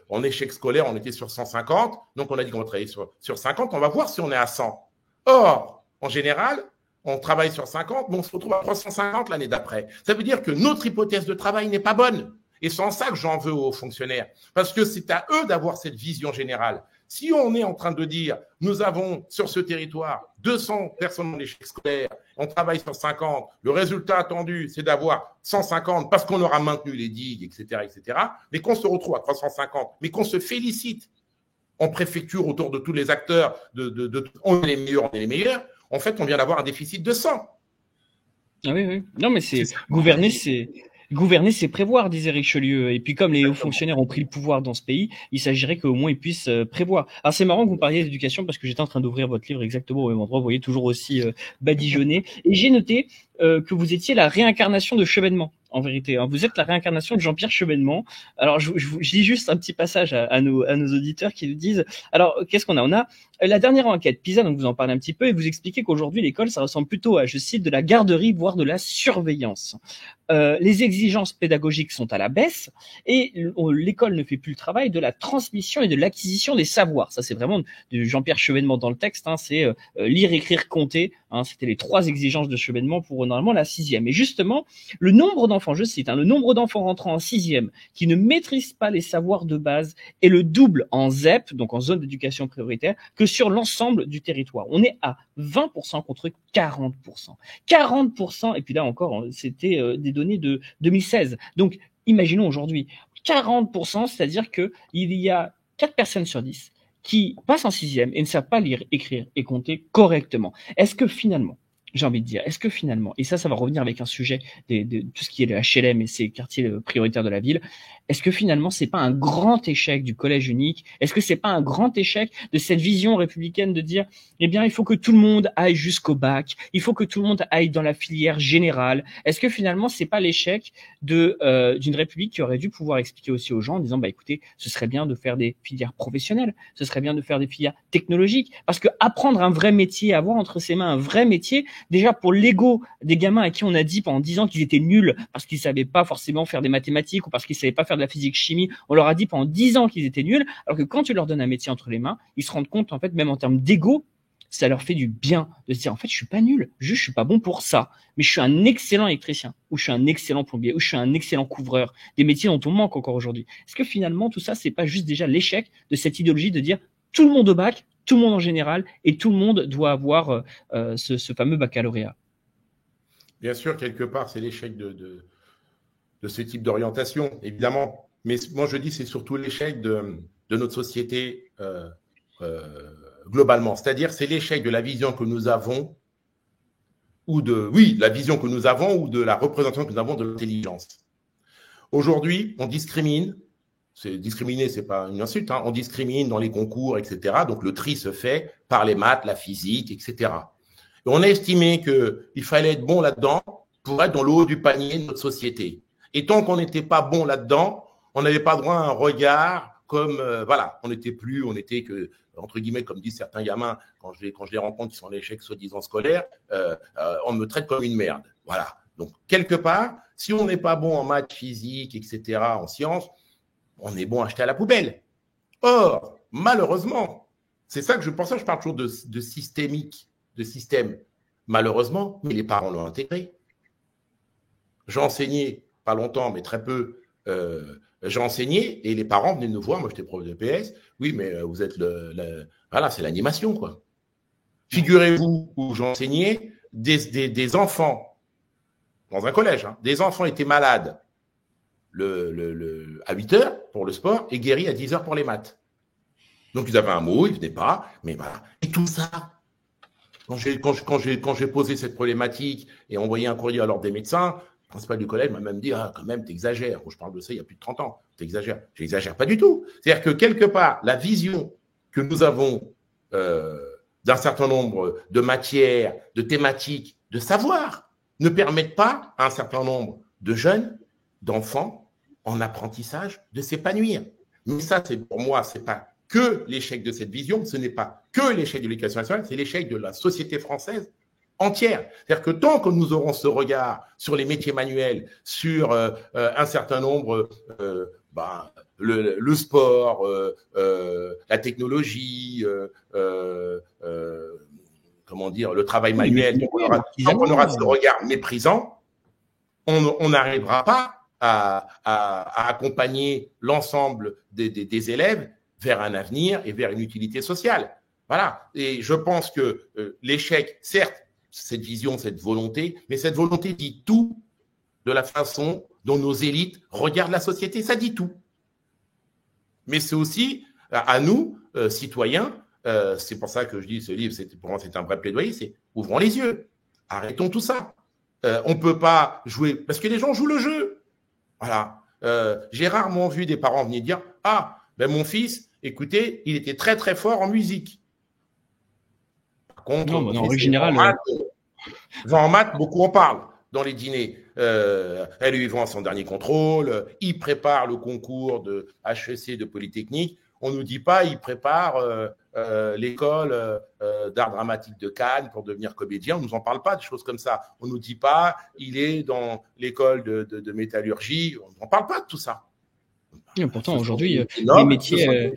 Speaker 2: en échec scolaire, on était sur 150, donc on a dit qu'on va travailler sur 50, on va voir si on est à 100. Or, en général, on travaille sur 50, mais on se retrouve à 350 l'année d'après. Ça veut dire que notre hypothèse de travail n'est pas bonne. Et c'est en ça que j'en veux aux fonctionnaires, parce que c'est à eux d'avoir cette vision générale. Si on est en train de dire, nous avons sur ce territoire 200 personnes en échec scolaire, on travaille sur 50, le résultat attendu, c'est d'avoir 150 parce qu'on aura maintenu les digues, etc., mais qu'on se retrouve à 350, mais qu'on se félicite en préfecture autour de tous les acteurs, on est les meilleurs, en fait, on vient d'avoir un déficit de 100.
Speaker 1: Ah oui. Non, mais c'est gouverner, c'est prévoir, disait Richelieu. Et puis, comme les hauts fonctionnaires ont pris le pouvoir dans ce pays, il s'agirait qu'au moins ils puissent prévoir. Alors, c'est marrant que vous parliez d'éducation parce que j'étais en train d'ouvrir votre livre exactement au même endroit. Vous voyez, toujours aussi badigeonné. Et j'ai noté que vous étiez la réincarnation de Chevènement. En vérité, hein. Vous êtes la réincarnation de Jean-Pierre Chevènement. Alors, je lis juste un petit passage à nos auditeurs qui nous disent. Alors, qu'est-ce qu'on a ? On a la dernière enquête PISA, donc vous en parlez un petit peu, et vous expliquez qu'aujourd'hui l'école, ça ressemble plutôt à, je cite, de la garderie, voire de la surveillance. Les exigences pédagogiques sont à la baisse et l'école ne fait plus le travail de la transmission et de l'acquisition des savoirs. Ça, c'est vraiment de Jean-Pierre Chevènement dans le texte. Hein, c'est lire, écrire, compter. Hein, c'était les 3 exigences de Chevènement pour normalement la 6e. Et justement, le nombre d'enfants, je cite, le nombre d'enfants rentrant en 6e qui ne maîtrisent pas les savoirs de base est le double en ZEP, donc en zone d'éducation prioritaire, que sur l'ensemble du territoire. On est à 20% contre 40%. 40%, et puis là encore, c'était des données de 2016. Donc, imaginons aujourd'hui, 40%, c'est-à-dire qu'il y a 4 personnes sur 10 qui passent en 6e et ne savent pas lire, écrire et compter correctement. Est-ce que finalement, j'ai envie de dire, est-ce que finalement, et ça va revenir avec un sujet de tout ce qui est le HLM et ces quartiers prioritaires de la ville, est-ce que finalement, c'est pas un grand échec du collège unique? Est-ce que c'est pas un grand échec de cette vision républicaine de dire, eh bien, il faut que tout le monde aille jusqu'au bac, il faut que tout le monde aille dans la filière générale? Est-ce que finalement, c'est pas l'échec d'une république qui aurait dû pouvoir expliquer aussi aux gens en disant, bah écoutez, ce serait bien de faire des filières professionnelles, ce serait bien de faire des filières technologiques, parce que apprendre un vrai métier, avoir entre ses mains un vrai métier, déjà pour l'ego des gamins à qui on a dit pendant 10 ans qu'ils étaient nuls parce qu'ils savaient pas forcément faire des mathématiques ou parce qu'ils savaient pas faire de la physique chimie, on leur a dit pendant 10 ans qu'ils étaient nuls, alors que quand tu leur donnes un métier entre les mains, ils se rendent compte en fait, même en termes d'ego, ça leur fait du bien de se dire en fait je suis pas nul, juste je suis pas bon pour ça, mais je suis un excellent électricien, ou je suis un excellent plombier, ou je suis un excellent couvreur, des métiers dont on manque encore aujourd'hui. Est-ce que finalement tout ça c'est pas juste déjà l'échec de cette idéologie de dire tout le monde au bac, tout le monde en général, et tout le monde doit avoir ce fameux baccalauréat?
Speaker 2: Bien sûr, quelque part, c'est l'échec de ce type d'orientation, évidemment. Mais moi, je dis c'est surtout l'échec de notre société globalement. C'est-à-dire, c'est l'échec de la vision que nous avons, la vision que nous avons ou de la représentation que nous avons de l'intelligence. Aujourd'hui, on discrimine. Discriminer, c'est pas une insulte, hein. On discrimine dans les concours, etc. Donc, le tri se fait par les maths, la physique, etc. Et on a estimé qu'il fallait être bon là-dedans pour être dans le haut du panier de notre société. Et tant qu'on n'était pas bon là-dedans, on n'avait pas droit à un regard comme, on n'était que, entre guillemets, comme disent certains gamins, quand je les rencontre qui sont en échec soi-disant scolaire, on me traite comme une merde. Voilà. Donc, quelque part, si on n'est pas bon en maths, physique, etc., en sciences, on est bon à jeter à la poubelle. Or, malheureusement, c'est ça que je pense, je parle toujours de systémique, de système. Malheureusement, mais les parents l'ont intégré. J'ai enseigné, pas longtemps, mais très peu, j'ai enseigné et les parents venaient nous voir, moi j'étais prof de PS, oui, mais vous êtes voilà, c'est l'animation, quoi. Figurez-vous où j'enseignais, des enfants, dans un collège, hein, des enfants étaient malades à 8 heures pour le sport et guéris à 10 heures pour les maths. Donc ils avaient un mot, ils ne venaient pas, mais voilà. Et tout ça, quand j'ai posé cette problématique et envoyé un courrier à l'ordre des médecins, le principal du collège m'a même dit, ah, quand même, t'exagères. Je parle de ça il y a plus de 30 ans. T'exagères. J'exagère pas du tout. C'est-à-dire que quelque part, la vision que nous avons d'un certain nombre de matières, de thématiques, de savoirs, ne permettent pas à un certain nombre de jeunes, d'enfants, en apprentissage, de s'épanouir. Mais ça, pour moi, c'est pas que l'échec de cette vision, ce n'est pas que l'échec de l'éducation nationale, c'est l'échec de la société française entière. C'est-à-dire que tant que nous aurons ce regard sur les métiers manuels, sur un certain nombre, le sport, la technologie, comment dire, le travail manuel, tant qu'on aura ce regard méprisant, on n'arrivera pas à accompagner l'ensemble des élèves vers un avenir et vers une utilité sociale. Voilà. Et je pense que l'échec, certes, cette vision, cette volonté, mais cette volonté dit tout de la façon dont nos élites regardent la société. Ça dit tout. Mais c'est aussi à nous, citoyens, c'est pour ça que je dis ce livre, pour moi, c'est un vrai plaidoyer, c'est ouvrons les yeux. Arrêtons tout ça. On ne peut pas jouer, parce que les gens jouent le jeu. Voilà. J'ai rarement vu des parents venir dire « Ah, ben mon fils, écoutez, il était très très fort en musique. » Par contre,
Speaker 1: en général,
Speaker 2: en maths, beaucoup en parlent dans les dîners. Elle lui vend son dernier contrôle, il prépare le concours de HEC de Polytechnique. On ne nous dit pas, il prépare l'école d'art dramatique de Cannes pour devenir comédien. On ne nous en parle pas, des choses comme ça. On ne nous dit pas, il est dans l'école de métallurgie. On n'en parle pas de tout ça.
Speaker 1: Et pourtant, aujourd'hui, les métiers...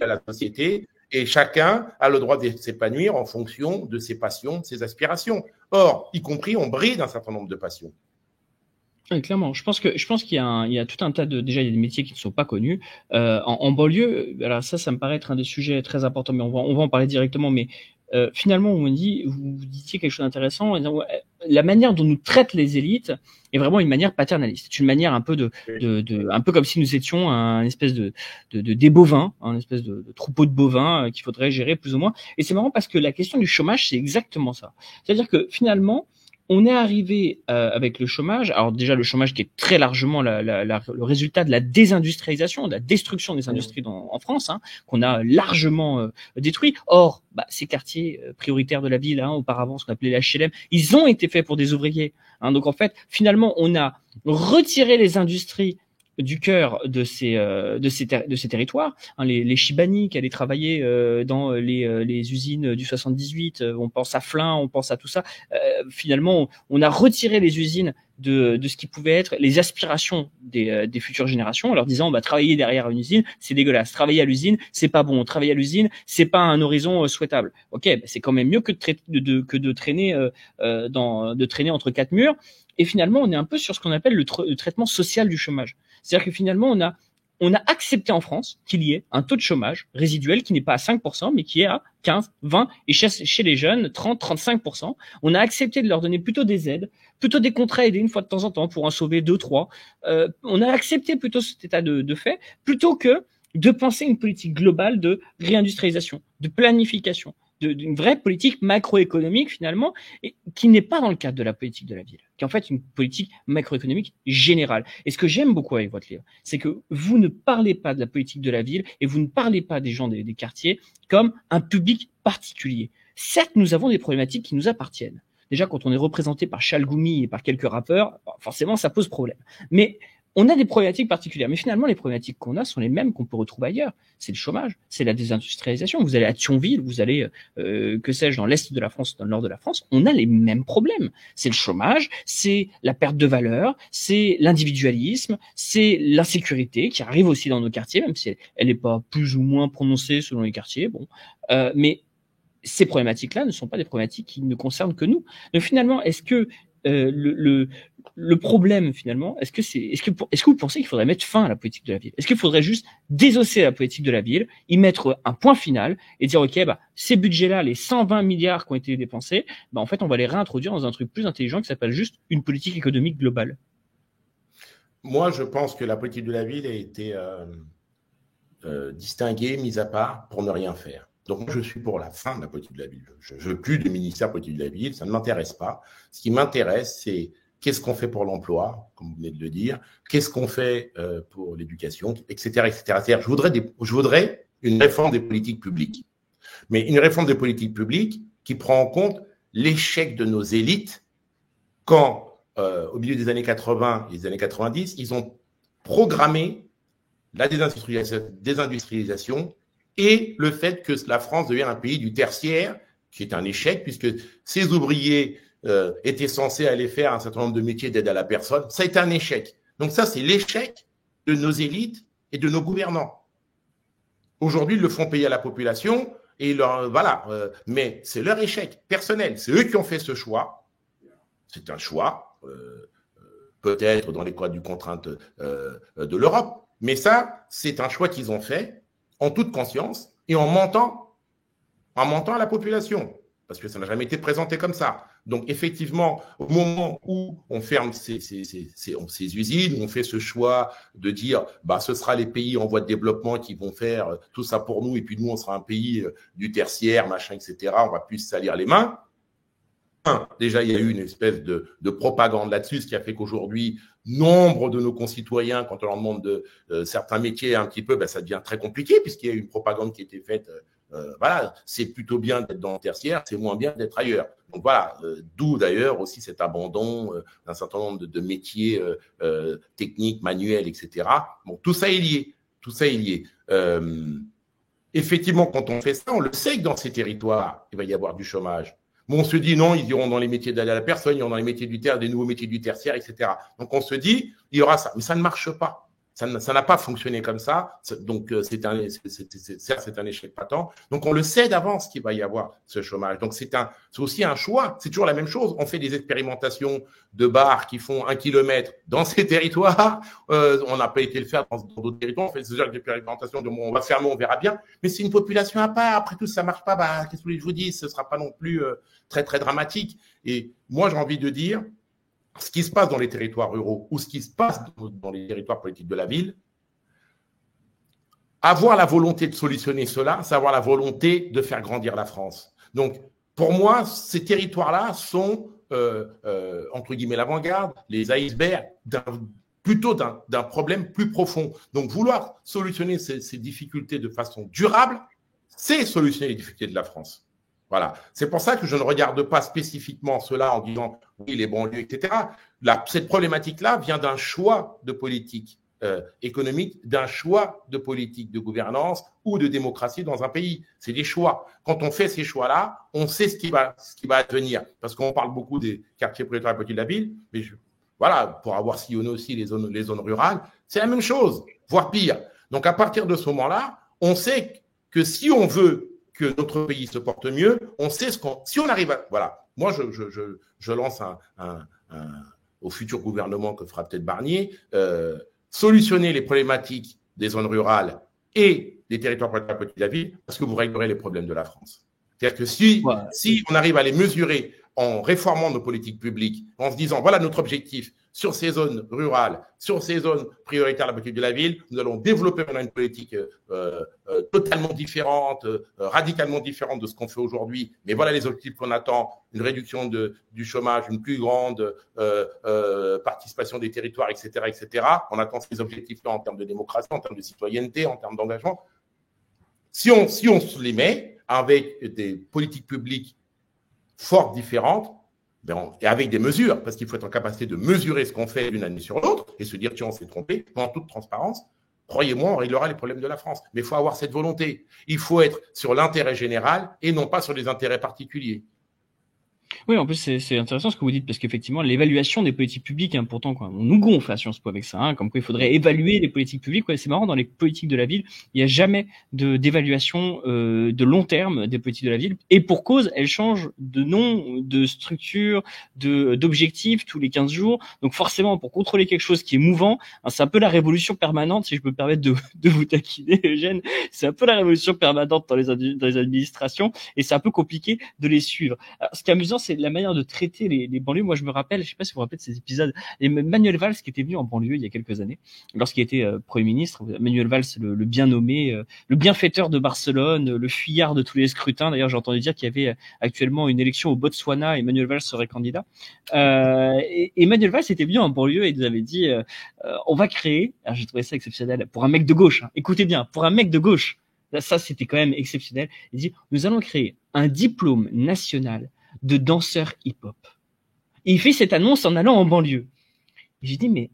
Speaker 2: à la société, et chacun a le droit de s'épanouir en fonction de ses passions, de ses aspirations. Or, y compris, on bride un certain nombre de passions.
Speaker 1: Oui, clairement. Je pense qu'il y a tout un tas déjà, il y a des métiers qui ne sont pas connus. En banlieue, alors ça me paraît être un des sujets très importants, mais on va en parler directement, mais finalement, vous disiez quelque chose d'intéressant. La manière dont nous traitent les élites est vraiment une manière paternaliste. C'est une manière un peu un peu comme si nous étions un espèce des bovins, un espèce de troupeau de bovins qu'il faudrait gérer plus ou moins. Et c'est marrant parce que la question du chômage, c'est exactement ça. C'est-à-dire que finalement, on est arrivé avec le chômage. Alors déjà, le chômage qui est très largement le résultat de la désindustrialisation, de la destruction des industries en France, hein, qu'on a largement détruit. Or, ces quartiers prioritaires de la ville, hein, auparavant ce qu'on appelait l'HLM, ils ont été faits pour des ouvriers. Hein, donc en fait, finalement, on a retiré les industries du cœur de ces territoires, hein, les Chibani qui allaient travailler dans les usines du 78, on pense à Flins, on pense à tout ça. Finalement, on a retiré les usines de ce qui pouvait être les aspirations des futures générations, en leur disant travailler derrière une usine, c'est dégueulasse. Travailler à l'usine, c'est pas bon. Travailler à l'usine, c'est pas un horizon souhaitable. Ok, c'est quand même mieux que de traîner entre quatre murs. Et finalement, on est un peu sur ce qu'on appelle le traitement social du chômage. C'est-à-dire que finalement, on a accepté en France qu'il y ait un taux de chômage résiduel qui n'est pas à 5%, mais qui est à 15, 20, et chez les jeunes, 30, 35%. On a accepté de leur donner plutôt des aides, plutôt des contrats aidés une fois de temps en temps pour en sauver 2, 3. On a accepté plutôt cet état de fait, plutôt que de penser une politique globale de réindustrialisation, de planification, d'une vraie politique macroéconomique finalement, et qui n'est pas dans le cadre de la politique de la ville, qui est en fait une politique macroéconomique générale. Et ce que j'aime beaucoup avec votre livre, c'est que vous ne parlez pas de la politique de la ville et vous ne parlez pas des gens des quartiers comme un public particulier. Certes, nous avons des problématiques qui nous appartiennent. Déjà, quand on est représenté par Chalgoumi et par quelques rappeurs, forcément, ça pose problème. Mais on a des problématiques particulières, mais finalement, les problématiques qu'on a sont les mêmes qu'on peut retrouver ailleurs. C'est le chômage, c'est la désindustrialisation. Vous allez à Thionville, vous allez, que sais-je, dans l'est de la France, dans le nord de la France, on a les mêmes problèmes. C'est le chômage, c'est la perte de valeur, c'est l'individualisme, c'est l'insécurité qui arrive aussi dans nos quartiers, même si elle n'est pas plus ou moins prononcée selon les quartiers. Bon, mais ces problématiques-là ne sont pas des problématiques qui ne concernent que nous. Donc finalement, est-ce que le problème finalement, est-ce que vous pensez qu'il faudrait mettre fin à la politique de la ville? Est-ce qu'il faudrait juste désosser la politique de la ville, y mettre un point final et dire ok, ces budgets-là, les 120 milliards qui ont été dépensés, en fait on va les réintroduire dans un truc plus intelligent qui s'appelle juste une politique économique globale?
Speaker 2: Moi, je pense que la politique de la ville a été distinguée, mise à part pour ne rien faire. Donc, moi, je suis pour la fin de la politique de la ville. Je ne veux plus de ministère politique de la ville, ça ne m'intéresse pas. Ce qui m'intéresse, c'est qu'est-ce qu'on fait pour l'emploi, comme vous venez de le dire, qu'est-ce qu'on fait pour l'éducation, etc., etc. C'est-à-dire, je voudrais une réforme des politiques publiques. Mais une réforme des politiques publiques qui prend en compte l'échec de nos élites quand, au milieu des années 80 et des années 90, ils ont programmé la désindustrialisation et le fait que la France devienne un pays du tertiaire, qui est un échec, puisque ces ouvriers étaient censés aller faire un certain nombre de métiers d'aide à la personne. Ça a été un échec. Donc ça, c'est l'échec de nos élites et de nos gouvernants. Aujourd'hui, ils le font payer à la population, et mais c'est leur échec personnel. C'est eux qui ont fait ce choix. C'est un choix, peut-être dans les cadres du contrainte de l'Europe, mais ça, c'est un choix qu'ils ont fait en toute conscience et en mentant à la population, parce que ça n'a jamais été présenté comme ça. Donc, effectivement, au moment où on ferme ces usines, on fait ce choix de dire ce sera les pays en voie de développement qui vont faire tout ça pour nous, et puis nous, on sera un pays du tertiaire, machin, etc. On va plus se salir les mains. Déjà, il y a eu une espèce de propagande là-dessus, ce qui a fait qu'aujourd'hui, nombre de nos concitoyens, quand on leur demande de certains métiers un petit peu, ça devient très compliqué, puisqu'il y a eu une propagande qui a été faite. C'est plutôt bien d'être dans le tertiaire, c'est moins bien d'être ailleurs. Donc voilà, d'où d'ailleurs aussi cet abandon d'un certain nombre de métiers techniques, manuels, etc. Bon, tout ça est lié. Tout ça est lié. Effectivement, quand on fait ça, on le sait que dans ces territoires, il va y avoir du chômage. Bon, on se dit non, ils iront dans les métiers d'aide à la personne, ils iront dans les métiers du tertiaire, des nouveaux métiers du tertiaire, etc. Donc on se dit, il y aura ça. Mais ça ne marche pas. Ça n'a pas fonctionné comme ça. Donc, c'est un échec patent. Donc, on le sait d'avance qu'il va y avoir ce chômage. Donc, c'est aussi un choix. C'est toujours la même chose. On fait des expérimentations de bars qui font 1 kilomètre dans ces territoires. On n'a pas été le faire dans d'autres territoires. On fait ce genre d'expérimentation de on va fermer, on verra bien. Mais c'est une population à part. Après tout, ça marche pas. Qu'est-ce que je vous dis? Ce sera pas non plus très, très dramatique. Et moi, j'ai envie de dire, ce qui se passe dans les territoires ruraux ou ce qui se passe dans les territoires politiques de la ville, avoir la volonté de solutionner cela, c'est avoir la volonté de faire grandir la France. Donc, pour moi, ces territoires-là sont, entre guillemets, l'avant-garde, les icebergs, plutôt d'un problème plus profond. Donc, vouloir solutionner ces difficultés de façon durable, c'est solutionner les difficultés de la France. Voilà. C'est pour ça que je ne regarde pas spécifiquement cela en disant oui, les banlieues, etc. Cette problématique-là vient d'un choix de politique économique, d'un choix de politique de gouvernance ou de démocratie dans un pays. C'est des choix. Quand on fait ces choix-là, on sait ce qui va advenir. Parce qu'on parle beaucoup des quartiers prioritaires petits de la ville, mais voilà, pour avoir sillonné aussi les zones rurales, c'est la même chose, voire pire. Donc à partir de ce moment-là, on sait que si on veut que notre pays se porte mieux, on sait si on arrive à... Voilà, moi je lance au futur gouvernement que fera peut-être Barnier, solutionner les problématiques des zones rurales et des territoires petits de la ville, parce que vous réglerez les problèmes de la France. C'est-à-dire que si on arrive à les mesurer en réformant nos politiques publiques, en se disant, voilà notre objectif sur ces zones rurales, sur ces zones prioritaires à la politique de la ville, nous allons développer une politique totalement différente, radicalement différente de ce qu'on fait aujourd'hui. Mais voilà les objectifs qu'on attend, une réduction du chômage, une plus grande participation des territoires, etc., etc. On attend ces objectifs-là en termes de démocratie, en termes de citoyenneté, en termes d'engagement. Si on se les met avec des politiques publiques fortes, différentes, et avec des mesures, parce qu'il faut être en capacité de mesurer ce qu'on fait d'une année sur l'autre et se dire, tiens, on s'est trompé, en toute transparence, croyez-moi, on réglera les problèmes de la France. Mais il faut avoir cette volonté. Il faut être sur l'intérêt général et non pas sur les intérêts particuliers.
Speaker 1: Oui, en plus, c'est intéressant ce que vous dites, parce qu'effectivement, l'évaluation des politiques publiques est importante, quoi. On nous gonfle à Sciences Po avec ça, hein, comme quoi il faudrait évaluer les politiques publiques. Ouais, c'est marrant, dans les politiques de la ville, il n'y a jamais d'évaluation de long terme des politiques de la ville. Et pour cause, elles changent de nom, de structure, d'objectifs tous les 15 jours. Donc forcément, pour contrôler quelque chose qui est mouvant, hein, c'est un peu la révolution permanente, si je peux me permettre de vous taquiner, Eugène. C'est un peu la révolution permanente dans les administrations, et c'est un peu compliqué de les suivre. Alors, ce qui est amusant, c'est la manière de traiter les banlieues. Moi, je me rappelle, je sais pas si vous vous rappelez de ces épisodes, et Manuel Valls qui était venu en banlieue il y a quelques années, lorsqu'il était Premier ministre. Manuel Valls, le bien nommé, le bienfaiteur de Barcelone, le fuyard de tous les scrutins. D'ailleurs, j'ai entendu dire qu'il y avait actuellement une élection au Botswana et Manuel Valls serait candidat. Et Manuel Valls était venu en banlieue et il nous avait dit on va créer, alors j'ai trouvé ça exceptionnel, pour un mec de gauche, hein, écoutez bien, pour un mec de gauche, ça c'était quand même exceptionnel. Il dit nous allons créer un diplôme national de danseur hip-hop. Et il fait cette annonce en allant en banlieue. Et j'ai dit, mais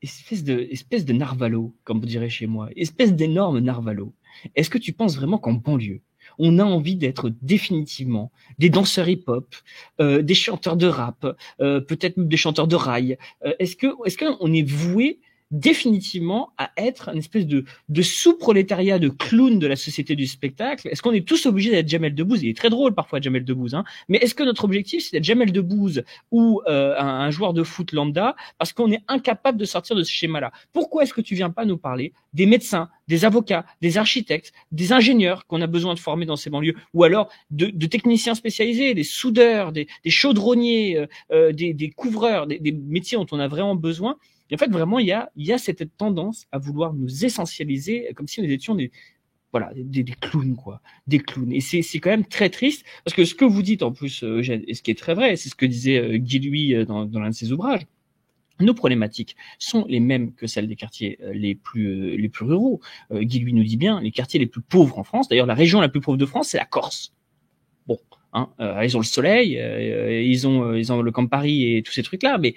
Speaker 1: espèce de narvalo, comme vous direz chez moi, espèce d'énorme narvalo. Est-ce que tu penses vraiment qu'en banlieue, on a envie d'être définitivement des danseurs hip-hop, des chanteurs de rap, peut-être même des chanteurs de rail? Est-ce qu'on est voué définitivement à être une espèce de sous-prolétariat de clown de la société du spectacle? Est-ce qu'on est tous obligés d'être Jamel Debbouze? Il est très drôle parfois Jamel Debbouze, hein. Mais est-ce que notre objectif c'est d'être Jamel Debbouze ou un joueur de foot lambda parce qu'on est incapable de sortir de ce schéma-là? Pourquoi est-ce que tu viens pas nous parler des médecins, des avocats, des architectes, des ingénieurs qu'on a besoin de former dans ces banlieues, ou alors de techniciens spécialisés, des soudeurs, des chaudronniers, des couvreurs, des métiers dont on a vraiment besoin? Et en fait, vraiment, il y a cette tendance à vouloir nous essentialiser comme si nous étions des clowns, quoi. Des clowns. Et c'est quand même très triste, parce que ce que vous dites, en plus, Eugène, et ce qui est très vrai, c'est ce que disait Guy Louis dans l'un de ses ouvrages. Nos problématiques sont les mêmes que celles des quartiers les plus ruraux. Guy Louis nous dit bien, les quartiers les plus pauvres en France, d'ailleurs, la région la plus pauvre de France, c'est la Corse. Bon. Hein, ils ont le soleil, ils ont le Camp Paris et tous ces trucs-là, mais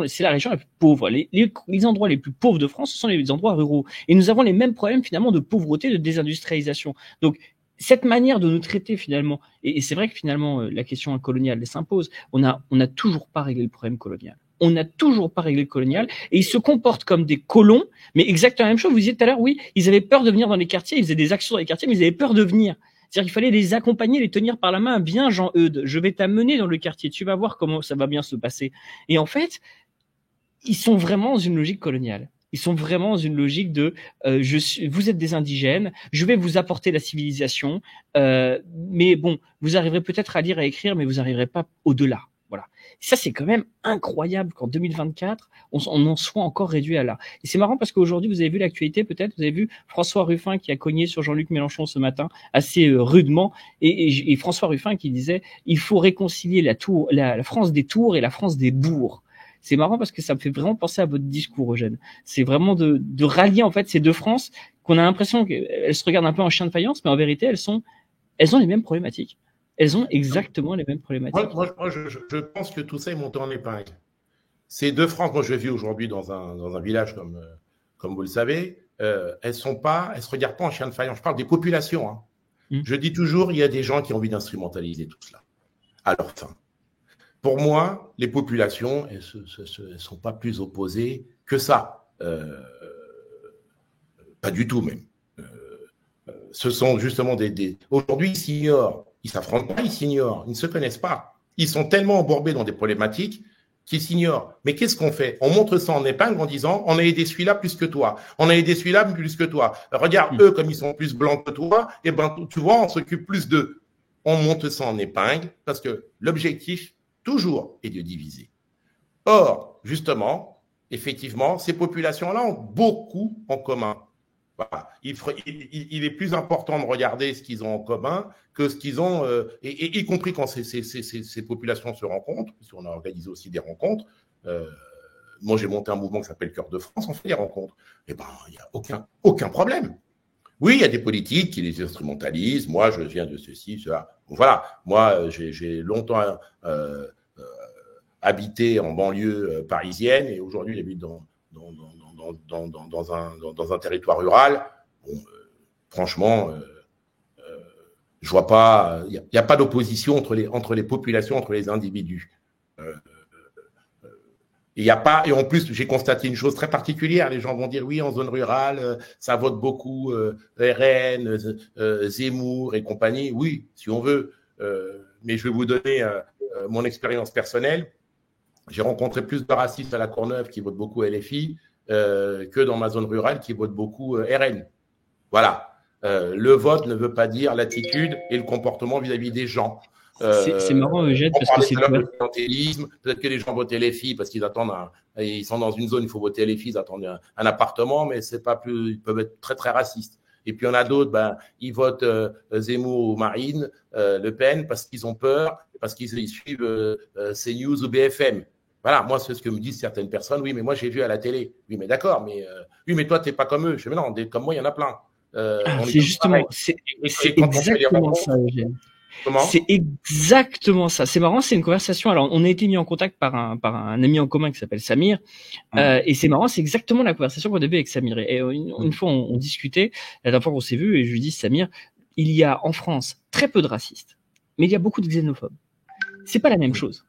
Speaker 1: c'est la région la plus pauvre. Les endroits les plus pauvres de France, ce sont les endroits ruraux. Et nous avons les mêmes problèmes finalement de pauvreté, de désindustrialisation. Donc cette manière de nous traiter finalement, et c'est vrai que finalement la question coloniale s'impose. On n'a toujours pas réglé le problème colonial. on n'a toujours pas réglé le colonial et ils se comportent comme des colons, mais exactement la même chose. Vous disiez tout à l'heure, oui, ils avaient peur de venir dans les quartiers, ils faisaient des actions dans les quartiers, mais ils avaient peur de venir. C'est-à-dire qu'il fallait les accompagner, les tenir par la main. Bien, Jean-Eudes, je vais t'amener dans le quartier, tu vas voir comment ça va bien se passer. Et en fait, ils sont vraiment dans une logique coloniale. Ils sont vraiment dans une logique de vous êtes des indigènes, je vais vous apporter la civilisation, mais bon, vous arriverez peut-être à lire et à écrire, mais vous n'arriverez pas au-delà. Voilà. Ça, c'est quand même incroyable qu'en 2024, on en soit encore réduit à là. Et c'est marrant parce qu'aujourd'hui, vous avez vu l'actualité peut-être, vous avez vu François Ruffin qui a cogné sur Jean-Luc Mélenchon ce matin assez rudement, et François Ruffin qui disait il faut réconcilier la France des tours et la France des bourgs. C'est marrant parce que ça me fait vraiment penser à votre discours, Eugène. C'est vraiment de rallier en fait ces deux France qu'on a l'impression qu'elles se regardent un peu en chien de faïence, mais en vérité, elles ont les mêmes problématiques. Elles ont exactement les mêmes problématiques.
Speaker 2: Moi, je pense que tout ça est monté en épingle. Ces deux France, moi je vis aujourd'hui dans un village comme vous le savez, elles se regardent pas en chien de faïence. Je parle des populations. Hein. Je dis toujours, il y a des gens qui ont envie d'instrumentaliser tout cela à leur fin. Pour moi, les populations, elles ne sont pas plus opposées que ça. Pas du tout même. Ce sont justement Aujourd'hui, ils s'ignorent. Ils ne s'affrontent pas, ils s'ignorent. Ils ne se connaissent pas. Ils sont tellement embourbés dans des problématiques qu'ils s'ignorent. Mais qu'est-ce qu'on fait? On montre ça en épingle en disant on a aidé celui-là plus que toi. On a aidé celui-là plus que toi. Regarde, eux, comme ils sont plus blancs que toi, et ben, tu vois, on s'occupe plus d'eux. On monte ça en épingle parce que l'objectif, toujours, est de diviser. Or, justement, effectivement, ces populations-là ont beaucoup en commun. Voilà. Il est plus important de regarder ce qu'ils ont en commun que ce qu'ils ont, y compris quand ces populations se rencontrent, parce qu'on a organisé aussi des rencontres. Moi, j'ai monté un mouvement qui s'appelle Cœur de France, on fait des rencontres. Eh bien, il n'y a aucun problème. Oui, il y a des politiques qui les instrumentalisent. Moi, je viens de ceci, cela. Voilà. Moi, j'ai longtemps habité en banlieue parisienne et aujourd'hui, j'habite dans un territoire rural. Bon, franchement, je vois pas. Il n'y a pas d'opposition entre les populations, entre les individus. Et en plus, j'ai constaté une chose très particulière. Les gens vont dire oui, en zone rurale, ça vote beaucoup RN, Zemmour et compagnie. Oui, si on veut. Mais je vais vous donner mon expérience personnelle. J'ai rencontré plus de racistes à la Courneuve qui votent beaucoup LFI que dans ma zone rurale qui vote beaucoup RN. Voilà. Le vote ne veut pas dire l'attitude et le comportement vis-à-à-vis des gens.
Speaker 1: C'est marrant, Eugène, parce que c'est
Speaker 2: peut-être que les gens votent LFI parce qu'ils attendent ils sont dans une zone, il faut voter LFI, ils attendent un appartement, mais c'est pas plus, ils peuvent être très très racistes. Et puis il y en a d'autres, ils votent Zemmour ou Marine Le Pen parce qu'ils ont peur, parce qu'ils suivent CNews ou BFM. Voilà, moi, c'est ce que me disent certaines personnes. Oui, mais moi, j'ai vu à la télé. Oui, mais d'accord, oui, mais toi, tu n'es pas comme eux. Je dis, mais non, comme moi, il y en a plein.
Speaker 1: C'est justement, c'est exactement ça, Eugène. C'est exactement ça. C'est marrant, c'est une conversation. Alors, on a été mis en contact par un ami en commun qui s'appelle Samir. Et c'est marrant, c'est exactement la conversation qu'on a eue avec Samir. Et une fois, on discutait, la dernière fois qu'on s'est vu, et je lui dis, Samir, il y a en France très peu de racistes, mais il y a beaucoup de xénophobes. C'est pas la même chose.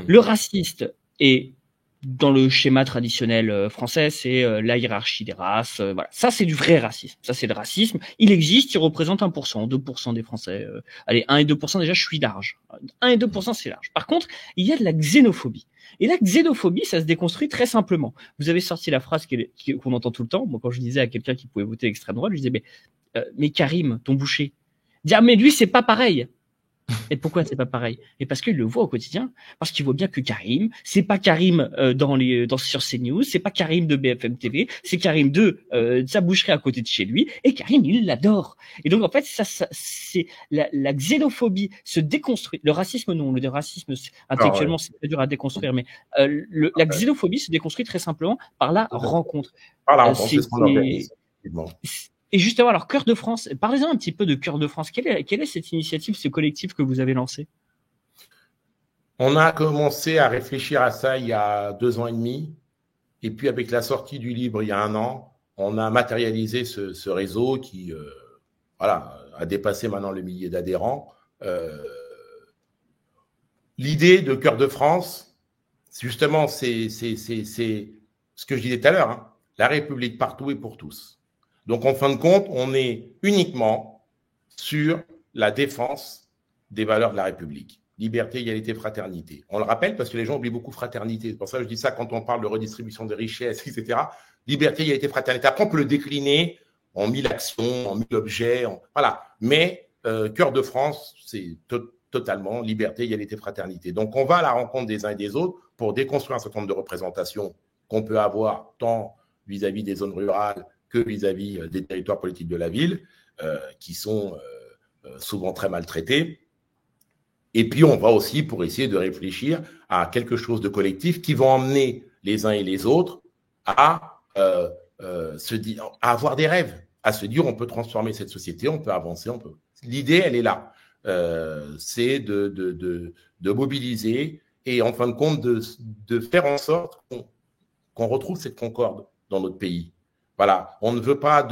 Speaker 1: Le raciste est dans le schéma traditionnel français, c'est la hiérarchie des races. Voilà. Ça, c'est du vrai racisme. Ça, c'est le racisme. Il existe, il représente 1%, 2% des Français. Allez, 1 et 2%, déjà, je suis large. 1 et 2%, c'est large. Par contre, il y a de la xénophobie. Et la xénophobie, ça se déconstruit très simplement. Vous avez sorti la phrase qu'on entend tout le temps. Moi, quand je disais à quelqu'un qui pouvait voter extrême droite, je disais, mais Karim, ton boucher. Dire, mais lui, c'est pas pareil. Et pourquoi c'est pas pareil? Et parce qu'il le voit au quotidien, parce qu'il voit bien que Karim, c'est pas Karim sur CNews, c'est pas Karim de BFM TV, c'est Karim de sa boucherie à côté de chez lui, et Karim il l'adore. Et donc en fait ça c'est la xénophobie se déconstruit. Le racisme non, le racisme intellectuellement c'est très dur à déconstruire, mais la xénophobie se déconstruit très simplement par la rencontre.
Speaker 2: Par la rencontre, c'est ce qu'on organise.
Speaker 1: Et justement, alors, Cœur de France, parlez-en un petit peu de Cœur de France. Quelle est cette initiative, ce collectif que vous avez lancé?
Speaker 2: On a commencé à réfléchir à ça il y a 2 ans et demi. Et puis, avec la sortie du livre il y a 1 an, on a matérialisé ce réseau qui a dépassé maintenant le millier d'adhérents. L'idée de Cœur de France, justement, c'est ce que je disais tout à l'heure, hein, la République partout et pour tous. Donc, en fin de compte, on est uniquement sur la défense des valeurs de la République. Liberté, égalité, fraternité. On le rappelle parce que les gens oublient beaucoup fraternité. C'est pour ça que je dis ça quand on parle de redistribution des richesses, etc. Liberté, égalité, fraternité. Après, on peut le décliner en 1000 actions, en 1000 objets. Voilà. Mais Cœur de France, c'est totalement liberté, égalité, fraternité. Donc, on va à la rencontre des uns et des autres pour déconstruire un certain nombre de représentations qu'on peut avoir tant vis-à-vis des zones rurales que vis-à-vis des territoires politiques de la ville, qui sont souvent très maltraités. Et puis, on va aussi pour essayer de réfléchir à quelque chose de collectif qui va emmener les uns et les autres à avoir des rêves, à se dire on peut transformer cette société, on peut avancer, on peut. L'idée, elle est là. C'est de mobiliser et en fin de compte de faire en sorte qu'on retrouve cette concorde dans notre pays. Voilà, on ne veut pas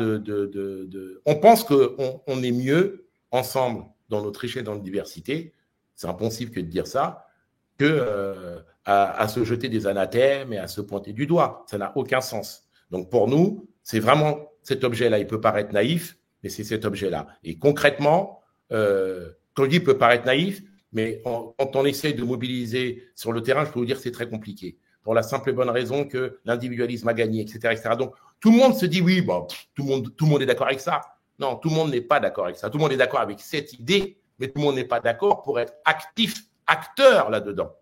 Speaker 2: on pense qu'on est mieux ensemble dans notre richesse, dans notre diversité. C'est impossible que de dire ça, que à se jeter des anathèmes et à se pointer du doigt. Ça n'a aucun sens. Donc pour nous, c'est vraiment cet objet-là. Il peut paraître naïf, mais c'est cet objet-là. Et concrètement, quand je dis peut paraître naïf, mais quand on essaie de mobiliser sur le terrain, je peux vous dire que c'est très compliqué. Pour la simple et bonne raison que l'individualisme a gagné, etc., etc. Donc tout le monde se dit oui, bon, tout le monde est d'accord avec ça. Non, tout le monde n'est pas d'accord avec ça. Tout le monde est d'accord avec cette idée, mais tout le monde n'est pas d'accord pour être acteur là-dedans.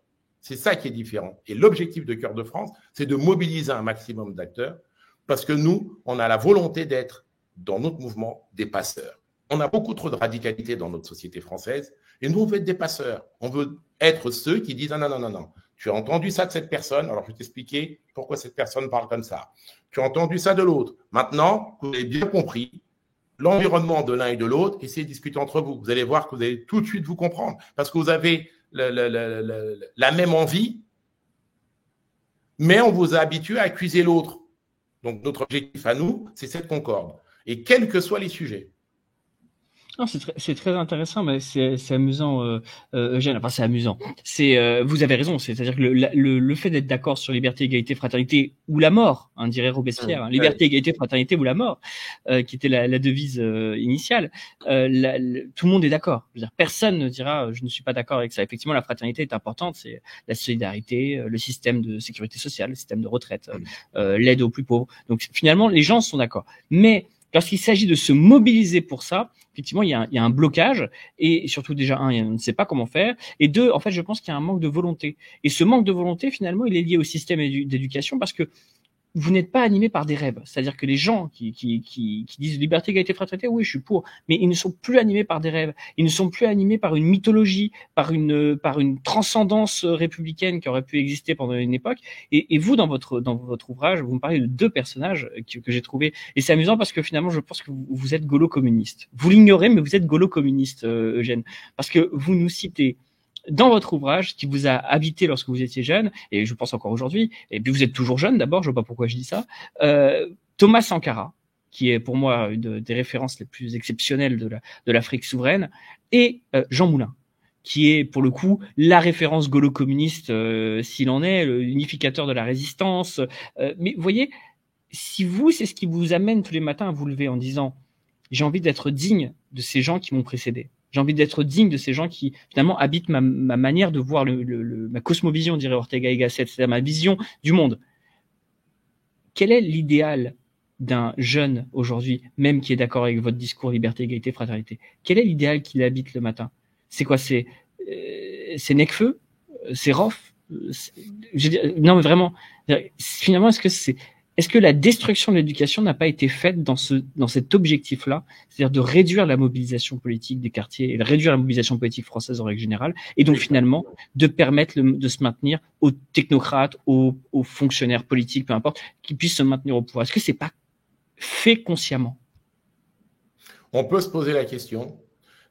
Speaker 2: C'est ça qui est différent. Et l'objectif de Cœur de France, c'est de mobiliser un maximum d'acteurs parce que nous, on a la volonté d'être, dans notre mouvement, des passeurs. On a beaucoup trop de radicalité dans notre société française et nous, on veut être des passeurs. On veut être ceux qui disent « Non, non, non, non, tu as entendu ça de cette personne, alors je vais t'expliquer pourquoi cette personne parle comme ça. Tu as entendu ça de l'autre. Maintenant, vous avez bien compris l'environnement de l'un et de l'autre, essayez de discuter entre vous. Vous allez voir que vous allez tout de suite vous comprendre parce que vous avez la même envie, mais on vous a habitué à accuser l'autre. Donc, notre objectif à nous, c'est cette concorde. Et quels que soient les sujets.
Speaker 1: Non, c'est très intéressant, mais c'est amusant, Eugène. Enfin, c'est amusant. Vous avez raison. C'est-à-dire que le fait d'être d'accord sur liberté, égalité, fraternité ou la mort, hein, dirait Robespierre. Hein, liberté, égalité, fraternité ou la mort, qui était la devise initiale. Tout le monde est d'accord. Personne ne dira je ne suis pas d'accord avec ça. Effectivement, la fraternité est importante. C'est la solidarité, le système de sécurité sociale, le système de retraite, l'aide aux plus pauvres. Donc finalement, les gens sont d'accord. Mais lorsqu'il s'agit de se mobiliser pour ça, effectivement, il y a un blocage et surtout déjà on ne sait pas comment faire et deux, en fait, je pense qu'il y a un manque de volonté. Et ce manque de volonté, finalement, il est lié au système d'éducation parce que vous n'êtes pas animé par des rêves. C'est-à-dire que les gens qui disent liberté, égalité, fraternité, oui, je suis pour, mais ils ne sont plus animés par des rêves. Ils ne sont plus animés par une mythologie, par une transcendance républicaine qui aurait pu exister pendant une époque. Et vous, dans votre ouvrage, vous me parlez de deux personnages que j'ai trouvés. Et c'est amusant parce que finalement, je pense que vous êtes gaulo-communiste. Vous l'ignorez, mais vous êtes gaulo-communiste, Eugène. Parce que vous nous citez dans votre ouvrage qui vous a habité lorsque vous étiez jeune, et je pense encore aujourd'hui, et puis vous êtes toujours jeune d'abord, je vois pas pourquoi je dis ça, Thomas Sankara, qui est pour moi une des références les plus exceptionnelles de l'Afrique souveraine, et Jean Moulin, qui est pour le coup la référence gaulo-communiste s'il en est, l'unificateur de la résistance. Mais vous voyez, si vous, c'est ce qui vous amène tous les matins à vous lever en disant « j'ai envie d'être digne de ces gens qui m'ont précédé ». J'ai envie d'être digne de ces gens qui, finalement, habitent ma manière de voir ma cosmovision, dirait Ortega y Gasset, c'est-à-dire ma vision du monde. Quel est l'idéal d'un jeune aujourd'hui, même qui est d'accord avec votre discours liberté, égalité, fraternité? Quel est l'idéal qu'il habite le matin? C'est quoi? C'est Necfeu? C'est Roff? Non, mais vraiment, finalement, est-ce que la destruction de l'éducation n'a pas été faite dans cet objectif-là, c'est-à-dire de réduire la mobilisation politique des quartiers et de réduire la mobilisation politique française en règle générale, et donc finalement de permettre de se maintenir aux technocrates, aux fonctionnaires politiques, peu importe, qui puissent se maintenir au pouvoir? Est-ce que c'est pas fait consciemment?
Speaker 2: On peut se poser la question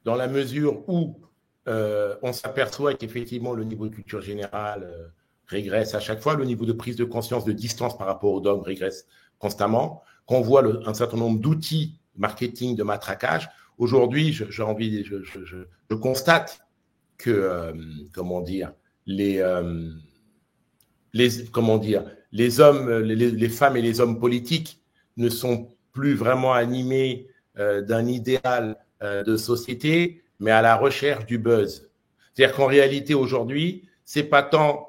Speaker 2: dans la mesure où on s'aperçoit qu'effectivement le niveau de culture générale régresse à chaque fois, le niveau de prise de conscience, de distance par rapport au dogme régresse constamment, qu'on voit un certain nombre d'outils marketing, de matraquage. Aujourd'hui, je constate que, comment dire, comment dire, les hommes, les femmes et les hommes politiques ne sont plus vraiment animés d'un idéal de société, mais à la recherche du buzz. C'est-à-dire qu'en réalité, aujourd'hui, c'est pas tant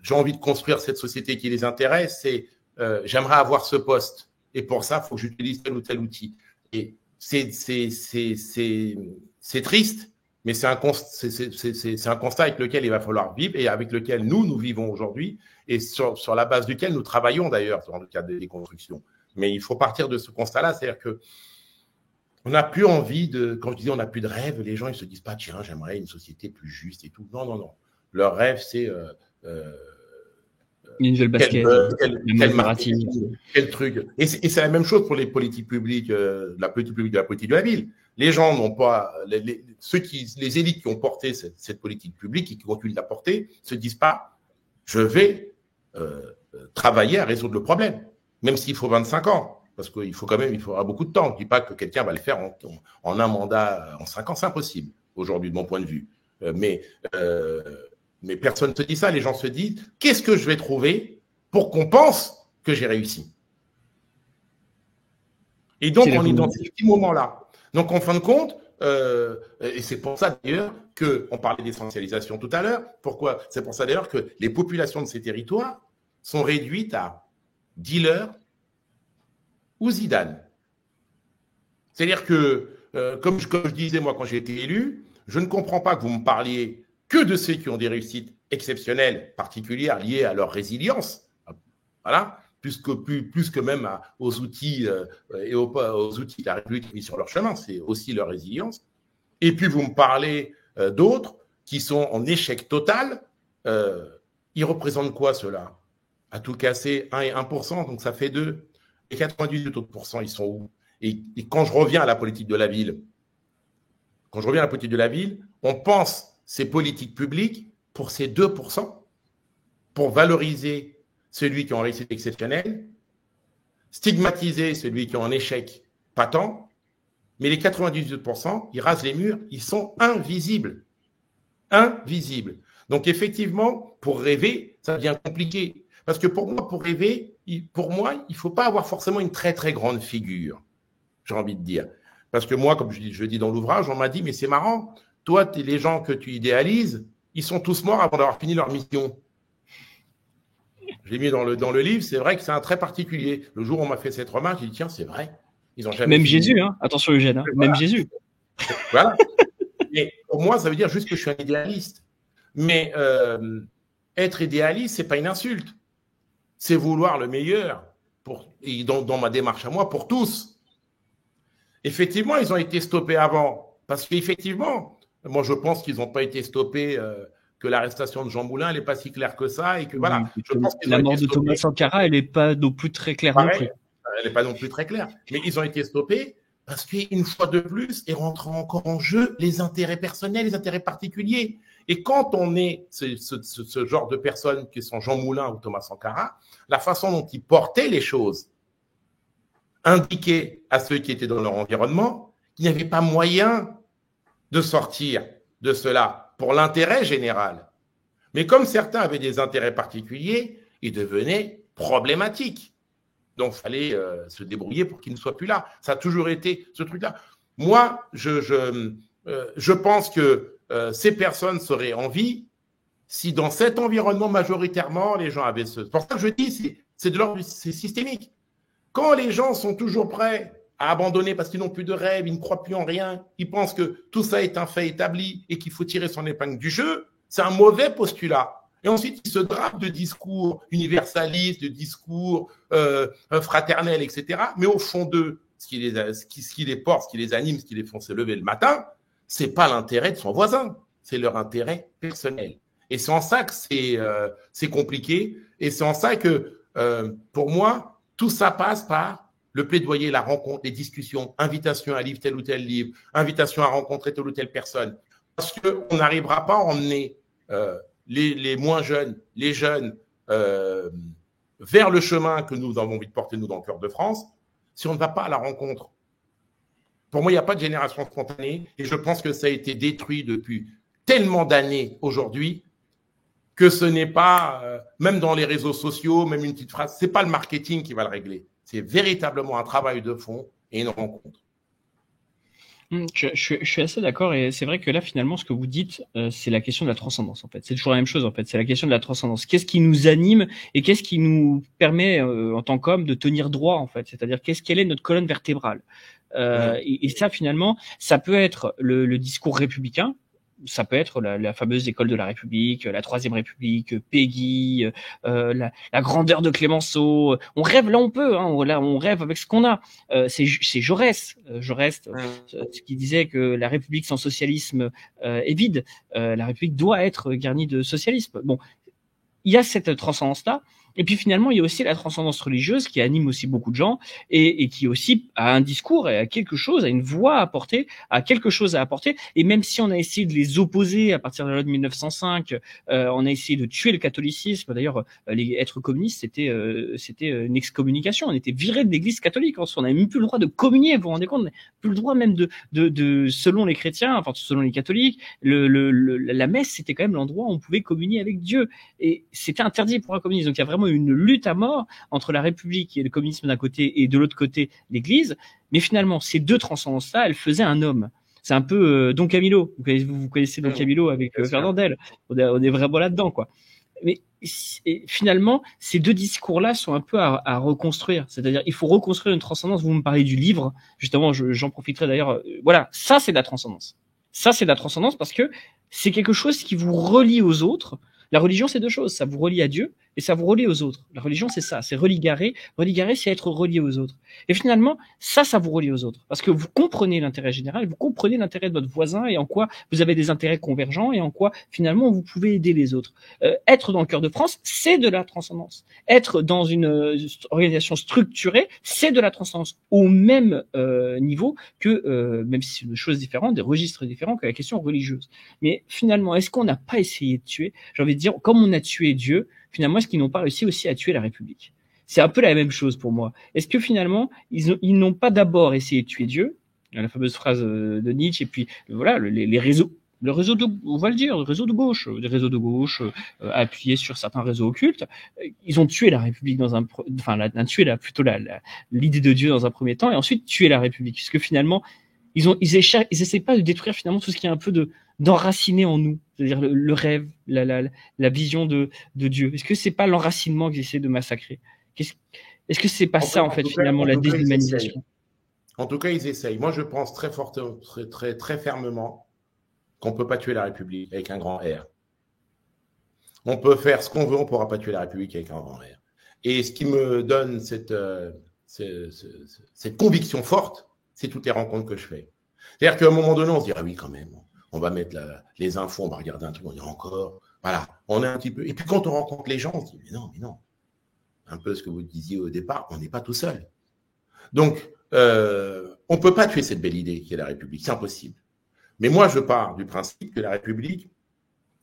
Speaker 2: j'ai envie de construire cette société qui les intéresse, c'est j'aimerais avoir ce poste. Et pour ça, il faut que j'utilise tel ou tel outil. Et c'est triste, mais c'est un constat avec lequel il va falloir vivre et avec lequel nous vivons aujourd'hui et sur la base duquel nous travaillons d'ailleurs dans le cadre des constructions. Mais il faut partir de ce constat-là, c'est-à-dire que on n'a plus envie de, quand je disais on n'a plus de rêve, les gens ils se disent pas tiens j'aimerais une société plus juste et tout. Non, non, non. Leur rêve c'est
Speaker 1: une nouvelle basket,
Speaker 2: quel marketing, quel truc. Et c'est la même chose pour les politiques publiques, la politique publique de la politique de la ville. Les gens n'ont pas, les élites qui ont porté cette politique publique et qui continuent de la porter, se disent pas, je vais travailler à résoudre le problème, même s'il faut 25 ans. Parce qu'il faut quand même, il faudra beaucoup de temps. Je ne dis pas que quelqu'un va le faire en un mandat, en 5 ans, c'est impossible, aujourd'hui, de mon point de vue. Mais personne ne se dit ça. Les gens se disent, qu'est-ce que je vais trouver pour qu'on pense que j'ai réussi? Et donc, on identifie ce moment-là. Donc, en fin de compte, et c'est pour ça d'ailleurs qu'on parlait d'essentialisation tout à l'heure. Pourquoi? C'est pour ça d'ailleurs que les populations de ces territoires sont réduites à dealers ou Zidane. C'est-à-dire que, comme je disais moi quand j'ai été élu, je ne comprends pas que vous me parliez que de ceux qui ont des réussites exceptionnelles, particulières, liées à leur résilience. Voilà. Plus que même aux outils et aux outils que la République a mis sur leur chemin, c'est aussi leur résilience. Et puis vous me parlez d'autres qui sont en échec total. Ils représentent quoi ceux-là? À tout casser 1 et 1%, donc ça fait 2. Et 98 autres pourcents, ils sont où? Et quand je reviens à la politique de la ville, on pense ces politiques publiques pour ces 2%, pour valoriser celui qui a une réussite exceptionnelle, stigmatiser celui qui a un échec patent, mais les 98%, ils rasent les murs, ils sont invisibles. Invisibles. Donc effectivement, pour rêver, ça devient compliqué. Parce que pour rêver, il ne faut pas avoir forcément une très, très grande figure, j'ai envie de dire. Parce que moi, comme je dis dans l'ouvrage, on m'a dit, mais c'est marrant, toi, les gens que tu idéalises, ils sont tous morts avant d'avoir fini leur mission. Je l'ai mis dans le livre, c'est vrai que c'est un trait particulier. Le jour où on m'a fait cette remarque, j'ai dit, tiens, c'est vrai. Ils ont jamais
Speaker 1: Même
Speaker 2: fini.
Speaker 1: Jésus, hein. Attention Eugène, hein.
Speaker 2: Voilà.
Speaker 1: Même Jésus.
Speaker 2: Voilà. Et pour moi, ça veut dire juste que je suis un idéaliste. Mais être idéaliste, ce n'est pas une insulte. C'est vouloir le meilleur dans ma démarche à moi pour tous. Effectivement, ils ont été stoppés avant. Parce qu'effectivement, moi, je pense qu'ils n'ont pas été stoppés, que l'arrestation de Jean Moulin n'est pas si claire que ça. Et que voilà. Je pense
Speaker 1: la mort de Thomas Sankara, elle n'est pas non plus très claire non plus.
Speaker 2: Elle n'est pas non plus très claire. Mais ils ont été stoppés parce qu'une fois de plus, est rentré encore en jeu les intérêts personnels, les intérêts particuliers. Et quand on est ce genre de personnes qui sont Jean Moulin ou Thomas Sankara, la façon dont ils portaient les choses indiquait à ceux qui étaient dans leur environnement qu'il n'y avait pas moyen de sortir de cela pour l'intérêt général. Mais comme certains avaient des intérêts particuliers, ils devenaient problématiques. Donc, il fallait se débrouiller pour qu'ils ne soient plus là. Ça a toujours été ce truc-là. Moi, je pense que ces personnes seraient en vie si dans cet environnement, majoritairement, les gens avaient ce... C'est pour ça que je dis, c'est systémique. Quand les gens sont toujours prêts à abandonner parce qu'ils n'ont plus de rêve, ils ne croient plus en rien, ils pensent que tout ça est un fait établi et qu'il faut tirer son épingle du jeu, c'est un mauvais postulat. Et ensuite, ils se drapent de discours universalistes, de discours fraternels, etc. Mais au fond d'eux, ce qui les porte, ce qui les anime, ce qui les font se lever le matin, c'est pas l'intérêt de son voisin, c'est leur intérêt personnel. Et c'est en ça que c'est compliqué. Et c'est en ça que, pour moi, tout ça passe par le plaidoyer, la rencontre, les discussions, invitation à lire tel ou tel livre, invitation à rencontrer telle ou telle personne. Parce qu'on n'arrivera pas à emmener les moins jeunes, les jeunes, vers le chemin que nous avons envie de porter, nous, dans le cœur de France, si on ne va pas à la rencontre. Pour moi, il n'y a pas de génération spontanée et je pense que ça a été détruit depuis tellement d'années aujourd'hui que ce n'est pas, même dans les réseaux sociaux, même une petite phrase, c'est pas le marketing qui va le régler. C'est véritablement un travail de fond et une rencontre.
Speaker 1: Je suis assez d'accord et c'est vrai que là finalement ce que vous dites c'est la question de la transcendance en fait. C'est toujours la même chose en fait. C'est la question de la transcendance. Qu'est-ce qui nous anime et qu'est-ce qui nous permet en tant qu'homme de tenir droit en fait. C'est-à-dire quelle est notre colonne vertébrale. Et ça finalement ça peut être le discours républicain. Ça peut être la fameuse école de la République, la Troisième République, Péguy, la grandeur de Clémenceau. On rêve là, on peut. Hein, on rêve avec ce qu'on a. C'est Jaurès, qui disait que la République sans socialisme est vide. La République doit être garnie de socialisme. Bon, il y a cette transcendance-là. Et puis finalement, il y a aussi la transcendance religieuse qui anime aussi beaucoup de gens et qui aussi a un discours et a quelque chose, a une voix à apporter, a quelque chose à apporter. Et même si on a essayé de les opposer à partir de la loi de 1905, on a essayé de tuer le catholicisme. D'ailleurs, être communiste, c'était une excommunication. On était viré de l'Église catholique. On n'avait même plus le droit de communier. Vous vous rendez compte? On n'avait plus le droit même de selon les chrétiens, enfin selon les catholiques, la messe c'était quand même l'endroit où on pouvait communier avec Dieu. Et c'était interdit pour un communiste. Donc il y a vraiment une lutte à mort entre la République et le communisme d'un côté et de l'autre côté l'Église. Mais finalement, ces deux transcendances-là, elles faisaient un homme. C'est un peu Don Camillo. Vous connaissez Don Camillo avec Fernandel. On est vraiment là-dedans, quoi. Mais finalement, ces deux discours-là sont un peu à reconstruire. C'est-à-dire, il faut reconstruire une transcendance. Vous me parlez du livre. Justement, j'en profiterai d'ailleurs. Voilà, ça, c'est de la transcendance. Ça, c'est de la transcendance parce que c'est quelque chose qui vous relie aux autres. La religion, c'est deux choses. Ça vous relie à Dieu et ça vous relie aux autres. La religion, c'est ça. C'est religarer. Religarer, c'est être relié aux autres. Et finalement, ça vous relie aux autres. Parce que vous comprenez l'intérêt général, vous comprenez l'intérêt de votre voisin et en quoi vous avez des intérêts convergents et en quoi, finalement, vous pouvez aider les autres. Être dans le cœur de France, c'est de la transcendance. Être dans une organisation structurée, c'est de la transcendance. Au même niveau que, même si c'est une chose différente, des registres différents que la question religieuse. Mais finalement, est-ce qu'on n'a pas essayé de tuer, j'ai envie de dire, comme on a tué Dieu, finalement, est-ce qu'ils n'ont pas réussi aussi à tuer la République? C'est un peu la même chose pour moi. Est-ce que finalement, ils n'ont pas d'abord essayé de tuer Dieu, la fameuse phrase de Nietzsche, et puis voilà, les réseaux, le réseau de, on va le dire, le réseau de gauche, des réseaux de gauche appuyés sur certains réseaux occultes, ils ont tué la République plutôt l'idée de Dieu dans un premier temps, et ensuite tué la République, puisque finalement, ils essaient pas de détruire finalement tout ce qui est un peu d'enraciner en nous, c'est-à-dire le rêve, la vision de Dieu. Est-ce que c'est pas l'enracinement qu'ils essaient de massacrer? Est-ce que c'est pas ça, en fait, finalement, la déshumanisation?
Speaker 2: En tout cas, ils essayent. Moi, je pense très fortement, très fermement qu'on ne peut pas tuer la République avec un grand R. On peut faire ce qu'on veut, on ne pourra pas tuer la République avec un grand R. Et ce qui me donne cette conviction forte, c'est toutes les rencontres que je fais. C'est-à-dire qu'à un moment donné, on se dit, ah oui, quand même, on va mettre les infos, on va regarder un truc, on dit encore, voilà, on est un petit peu. Et puis quand on rencontre les gens, on se dit, mais non. Un peu ce que vous disiez au départ, on n'est pas tout seul. Donc, on ne peut pas tuer cette belle idée qui est la République, c'est impossible. Mais moi, je pars du principe que la République,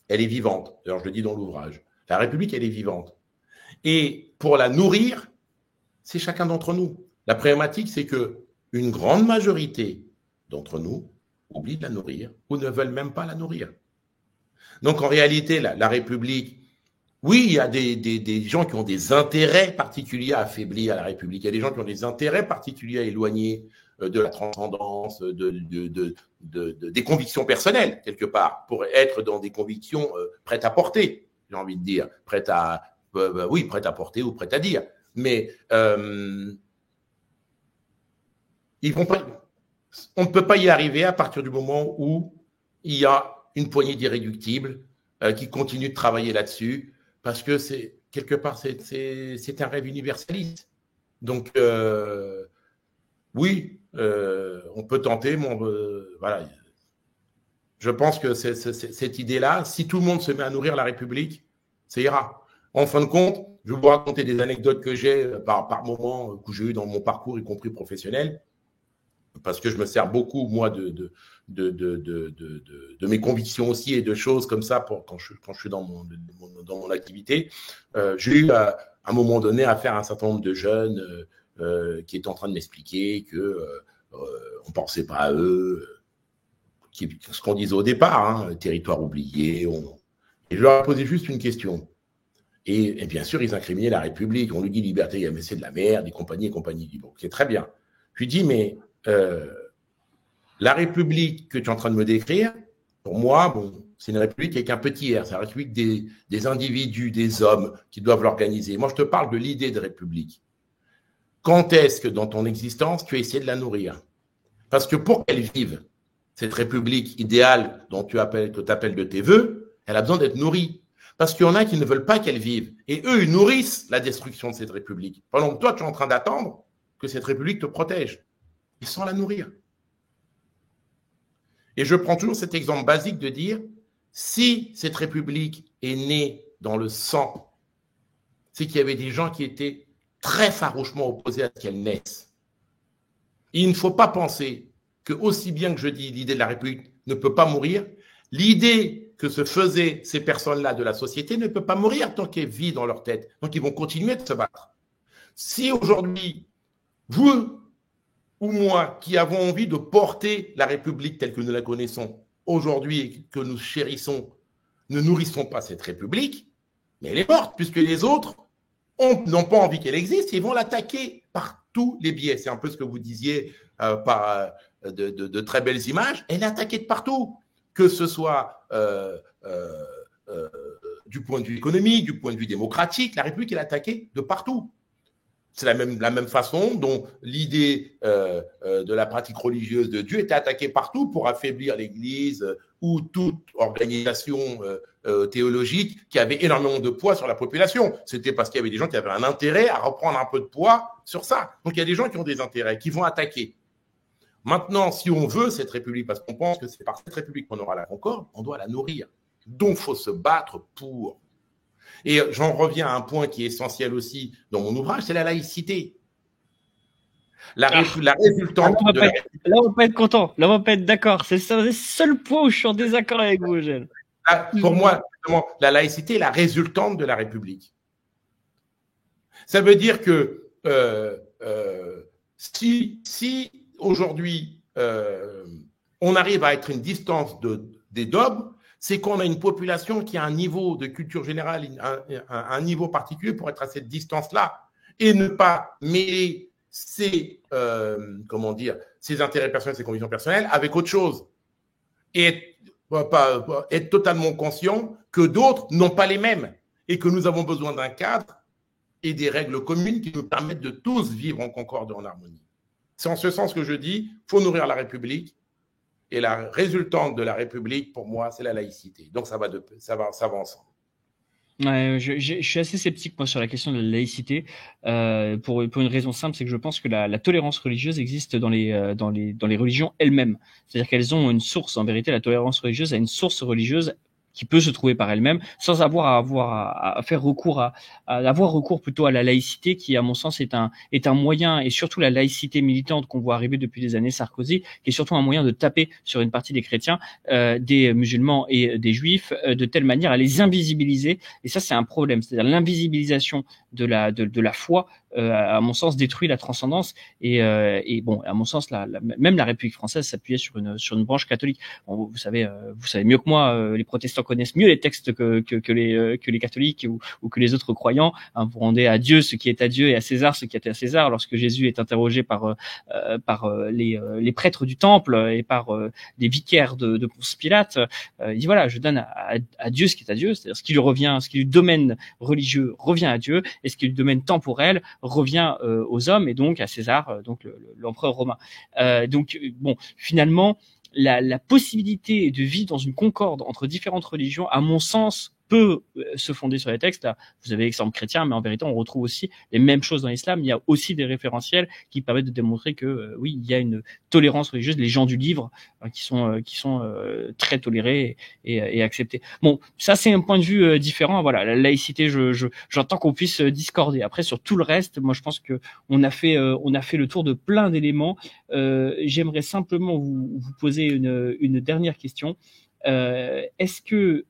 Speaker 2: elle est vivante. Alors, je le dis dans l'ouvrage. La République, elle est vivante. Et pour la nourrir, c'est chacun d'entre nous. La problématique, c'est qu'une grande majorité d'entre nous oublient de la nourrir ou ne veulent même pas la nourrir. Donc, en réalité, la République, oui, il y a des gens qui ont des intérêts particuliers à affaiblir la République. Il y a des gens qui ont des intérêts particuliers à éloigner de la transcendance, des convictions personnelles, quelque part, pour être dans des convictions prêtes à porter, j'ai envie de dire. Prêtes à porter ou prêtes à dire. Mais on ne peut pas y arriver à partir du moment où il y a une poignée d'irréductibles qui continuent de travailler là-dessus, parce que quelque part, c'est un rêve universaliste. Donc, oui, on peut tenter, mais voilà. Je pense que cette idée-là, si tout le monde se met à nourrir la République, ça ira. En fin de compte, je vais vous raconter des anecdotes que j'ai par moment, que j'ai eu dans mon parcours, y compris professionnel, parce que je me sers beaucoup, moi, de mes convictions aussi et de choses comme ça quand je suis dans mon activité. J'ai eu à un moment donné affaire à un certain nombre de jeunes qui étaient en train de m'expliquer qu'on ne pensait pas à eux, ce qu'on disait au départ, territoire oublié, Et je leur ai posé juste une question. Et bien sûr, ils incriminaient la République. On lui dit liberté, mais c'est de la merde, et compagnie, et compagnie. Bon, c'est très bien. Je lui dis, mais la République que tu es en train de me décrire, pour moi, bon, c'est une République avec un petit R. C'est la République des individus, des hommes qui doivent l'organiser. Moi, je te parle de l'idée de République. Quand est-ce que dans ton existence, tu as essayé de la nourrir? Parce que pour qu'elle vive, cette République idéale dont tu appelles de tes voeux, elle a besoin d'être nourrie. Parce qu'il y en a qui ne veulent pas qu'elle vive. Et eux, ils nourrissent la destruction de cette République. Pendant que toi, tu es en train d'attendre que cette République te protège. Et sans la nourrir. Et je prends toujours cet exemple basique de dire, si cette République est née dans le sang, c'est qu'il y avait des gens qui étaient très farouchement opposés à ce qu'elle naisse. Et il ne faut pas penser que, aussi bien que je dis l'idée de la République ne peut pas mourir, l'idée que se faisaient ces personnes-là de la société ne peut pas mourir tant qu'elle vit dans leur tête. Donc, ils vont continuer de se battre. Si aujourd'hui, vous ou moi, qui avons envie de porter la République telle que nous la connaissons aujourd'hui et que nous chérissons, ne nourrissons pas cette République, mais elle est morte, puisque les autres n'ont pas envie qu'elle existe, ils vont l'attaquer par tous les biais. C'est un peu ce que vous disiez par de très belles images. Elle est attaquée de partout, que ce soit du point de vue économique, du point de vue démocratique. La République est attaquée de partout. C'est la même façon dont l'idée de la pratique religieuse de Dieu était attaquée partout pour affaiblir l'Église ou toute organisation théologique qui avait énormément de poids sur la population. C'était parce qu'il y avait des gens qui avaient un intérêt à reprendre un peu de poids sur ça. Donc il y a des gens qui ont des intérêts, qui vont attaquer. Maintenant, si on veut cette République, parce qu'on pense que c'est par cette République qu'on aura la concorde, on doit la nourrir. Donc il faut se battre pour. Et j'en reviens à un point qui est essentiel aussi dans mon ouvrage, c'est la laïcité. La résultante de la République.
Speaker 1: Là, on va pas être content. Là, on va pas être d'accord. C'est le seul point où je suis en désaccord avec vous, Eugène.
Speaker 2: Pour moi, la laïcité est la résultante de la République. Ça veut dire que si aujourd'hui on arrive à être une distance des dogmes, c'est qu'on a une population qui a un niveau de culture générale, un niveau particulier pour être à cette distance-là et ne pas mêler ses intérêts personnels, ses convictions personnelles avec autre chose. Et être totalement conscient que d'autres n'ont pas les mêmes et que nous avons besoin d'un cadre et des règles communes qui nous permettent de tous vivre en concorde et en harmonie. C'est en ce sens que je dis, il faut nourrir la République. Et la résultante de la République, pour moi, c'est la laïcité. Donc, ça va ensemble.
Speaker 1: Ouais, je suis assez sceptique moi sur la question de la laïcité pour une raison simple, c'est que je pense que la tolérance religieuse existe dans les religions elles-mêmes. C'est-à-dire qu'elles ont une source. En vérité, la tolérance religieuse a une source religieuse qui peut se trouver par elle-même, sans avoir à faire recours à avoir recours plutôt à la laïcité, qui à mon sens est un moyen, et surtout la laïcité militante qu'on voit arriver depuis des années Sarkozy, qui est surtout un moyen de taper sur une partie des chrétiens, des musulmans et des juifs, de telle manière à les invisibiliser. Et ça, c'est un problème. C'est-à-dire l'invisibilisation de la foi, à mon sens, détruit la transcendance. Et bon, à mon sens, même la République française s'appuyait sur une branche catholique. Bon, vous savez mieux que moi, les protestants connaissent mieux les textes que les catholiques ou que les autres croyants. Hein, vous rendez à Dieu ce qui est à Dieu et à César ce qui est à César. Lorsque Jésus est interrogé par les prêtres du temple et par des vicaires de Ponce Pilate, il dit voilà, je donne à Dieu ce qui est à Dieu, c'est-à-dire ce qui lui domaine religieux revient à Dieu, et ce qui lui domaine temporel revient aux hommes, et donc à César, donc l'empereur romain. Donc bon, finalement, la possibilité de vivre dans une concorde entre différentes religions, à mon sens, peut se fonder sur les textes. Là, vous avez l'exemple chrétien, mais en vérité, on retrouve aussi les mêmes choses dans l'islam. Il y a aussi des référentiels qui permettent de démontrer que oui, il y a une tolérance religieuse. Les gens du livre qui sont très tolérés et acceptés. Bon, ça c'est un point de vue différent. Voilà, la laïcité, j'entends qu'on puisse discorder. Après, sur tout le reste, moi je pense que on a fait le tour de plein d'éléments. J'aimerais simplement vous poser une dernière question. Est-ce que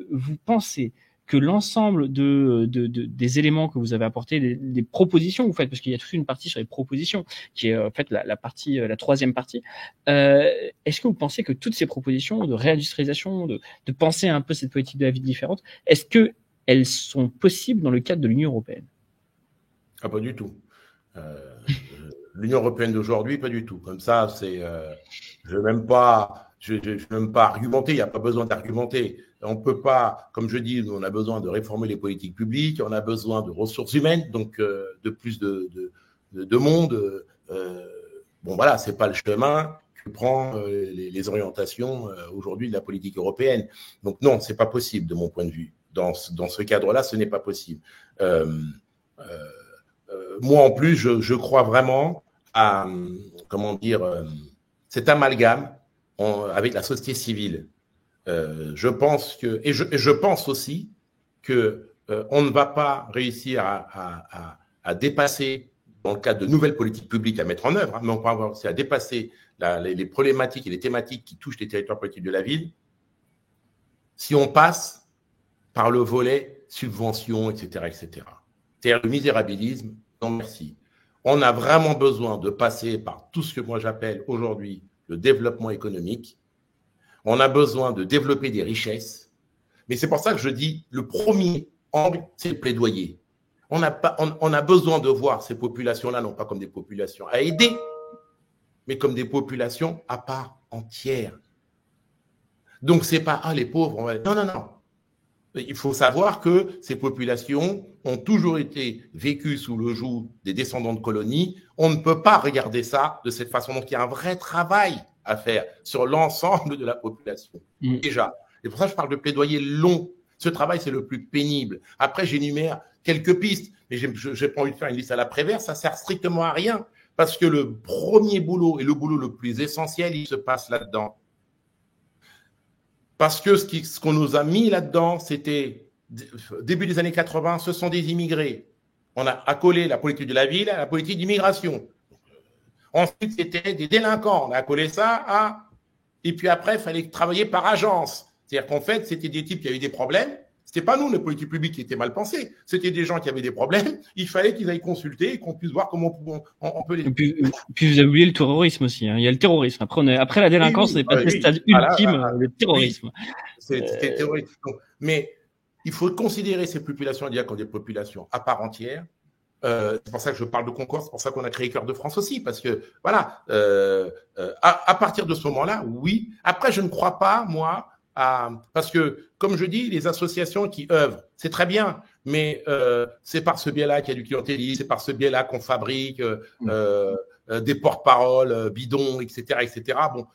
Speaker 1: vous pensez que l'ensemble des éléments que vous avez apportés, des propositions que vous faites, parce qu'il y a toute une partie sur les propositions, qui est en fait la troisième partie. Est-ce que vous pensez que toutes ces propositions de réindustrialisation, de penser un peu cette politique de la ville différente, est-ce qu'elles sont possibles dans le cadre de l'Union européenne?
Speaker 2: Ah, pas du tout. L'Union européenne d'aujourd'hui, pas du tout. Comme ça, je ne vais même pas argumenter, il n'y a pas besoin d'argumenter. On ne peut pas, comme je dis, on a besoin de réformer les politiques publiques, on a besoin de ressources humaines, donc de plus de monde. Bon, voilà, ce n'est pas le chemin que prend les orientations aujourd'hui de la politique européenne. Donc non, ce n'est pas possible de mon point de vue. Dans ce cadre-là, ce n'est pas possible. Moi, en plus, je crois vraiment à, cet amalgame avec la société civile. Je pense que, et je pense aussi que on ne va pas réussir à dépasser, dans le cadre de nouvelles politiques publiques à mettre en œuvre, mais on va réussir à dépasser les problématiques et les thématiques qui touchent les territoires politiques de la ville si on passe par le volet subvention, etc., etc. C'est-à-dire le misérabilisme. Non, merci. On a vraiment besoin de passer par tout ce que moi j'appelle aujourd'hui le développement économique. On a besoin de développer des richesses. Mais c'est pour ça que je dis, le premier angle, c'est le plaidoyer. On a besoin de voir ces populations-là, non pas comme des populations à aider, mais comme des populations à part entière. Donc, ce n'est pas, les pauvres, non, non, non. Il faut savoir que ces populations ont toujours été vécues sous le joug des descendants de colonies. On ne peut pas regarder ça de cette façon. Donc, il y a un vrai travail à faire sur l'ensemble de la population, déjà. Et pour ça, je parle de plaidoyer long. Ce travail, c'est le plus pénible. Après, j'énumère quelques pistes, mais je n'ai pas envie de faire une liste à la Prévert. Ça ne sert strictement à rien parce que le premier boulot et le boulot le plus essentiel, il se passe là-dedans. Parce que ce qu'on nous a mis là-dedans, c'était, début des années 80, ce sont des immigrés. On a accolé la politique de la ville à la politique d'immigration. Ensuite, c'était des délinquants. On a accolé ça à... Et puis après, il fallait travailler par agence. C'est-à-dire qu'en fait, c'était des types qui avaient des problèmes. Ce n'était pas nous, les politiques publiques, qui étaient mal pensés. C'était des gens qui avaient des problèmes. Il fallait qu'ils aillent consulter et qu'on puisse voir comment on peut les...
Speaker 1: Et puis vous avez oublié le terrorisme aussi. Hein. Il y a le terrorisme. Après la délinquance, on est passé au stade ultime, le terrorisme.
Speaker 2: Oui, c'était terrorisme. Mais il faut considérer ces populations comme des populations à part entière. C'est pour ça que je parle de Concorde, c'est pour ça qu'on a créé Cœur de France aussi, parce que, voilà, à partir de ce moment-là, oui. Après, je ne crois pas, moi, parce que, comme je dis, les associations qui œuvrent, c'est très bien, mais c'est par ce biais-là qu'il y a du clientélisme, c'est par ce biais-là qu'on fabrique des porte-paroles bidons, etc., etc. Bon,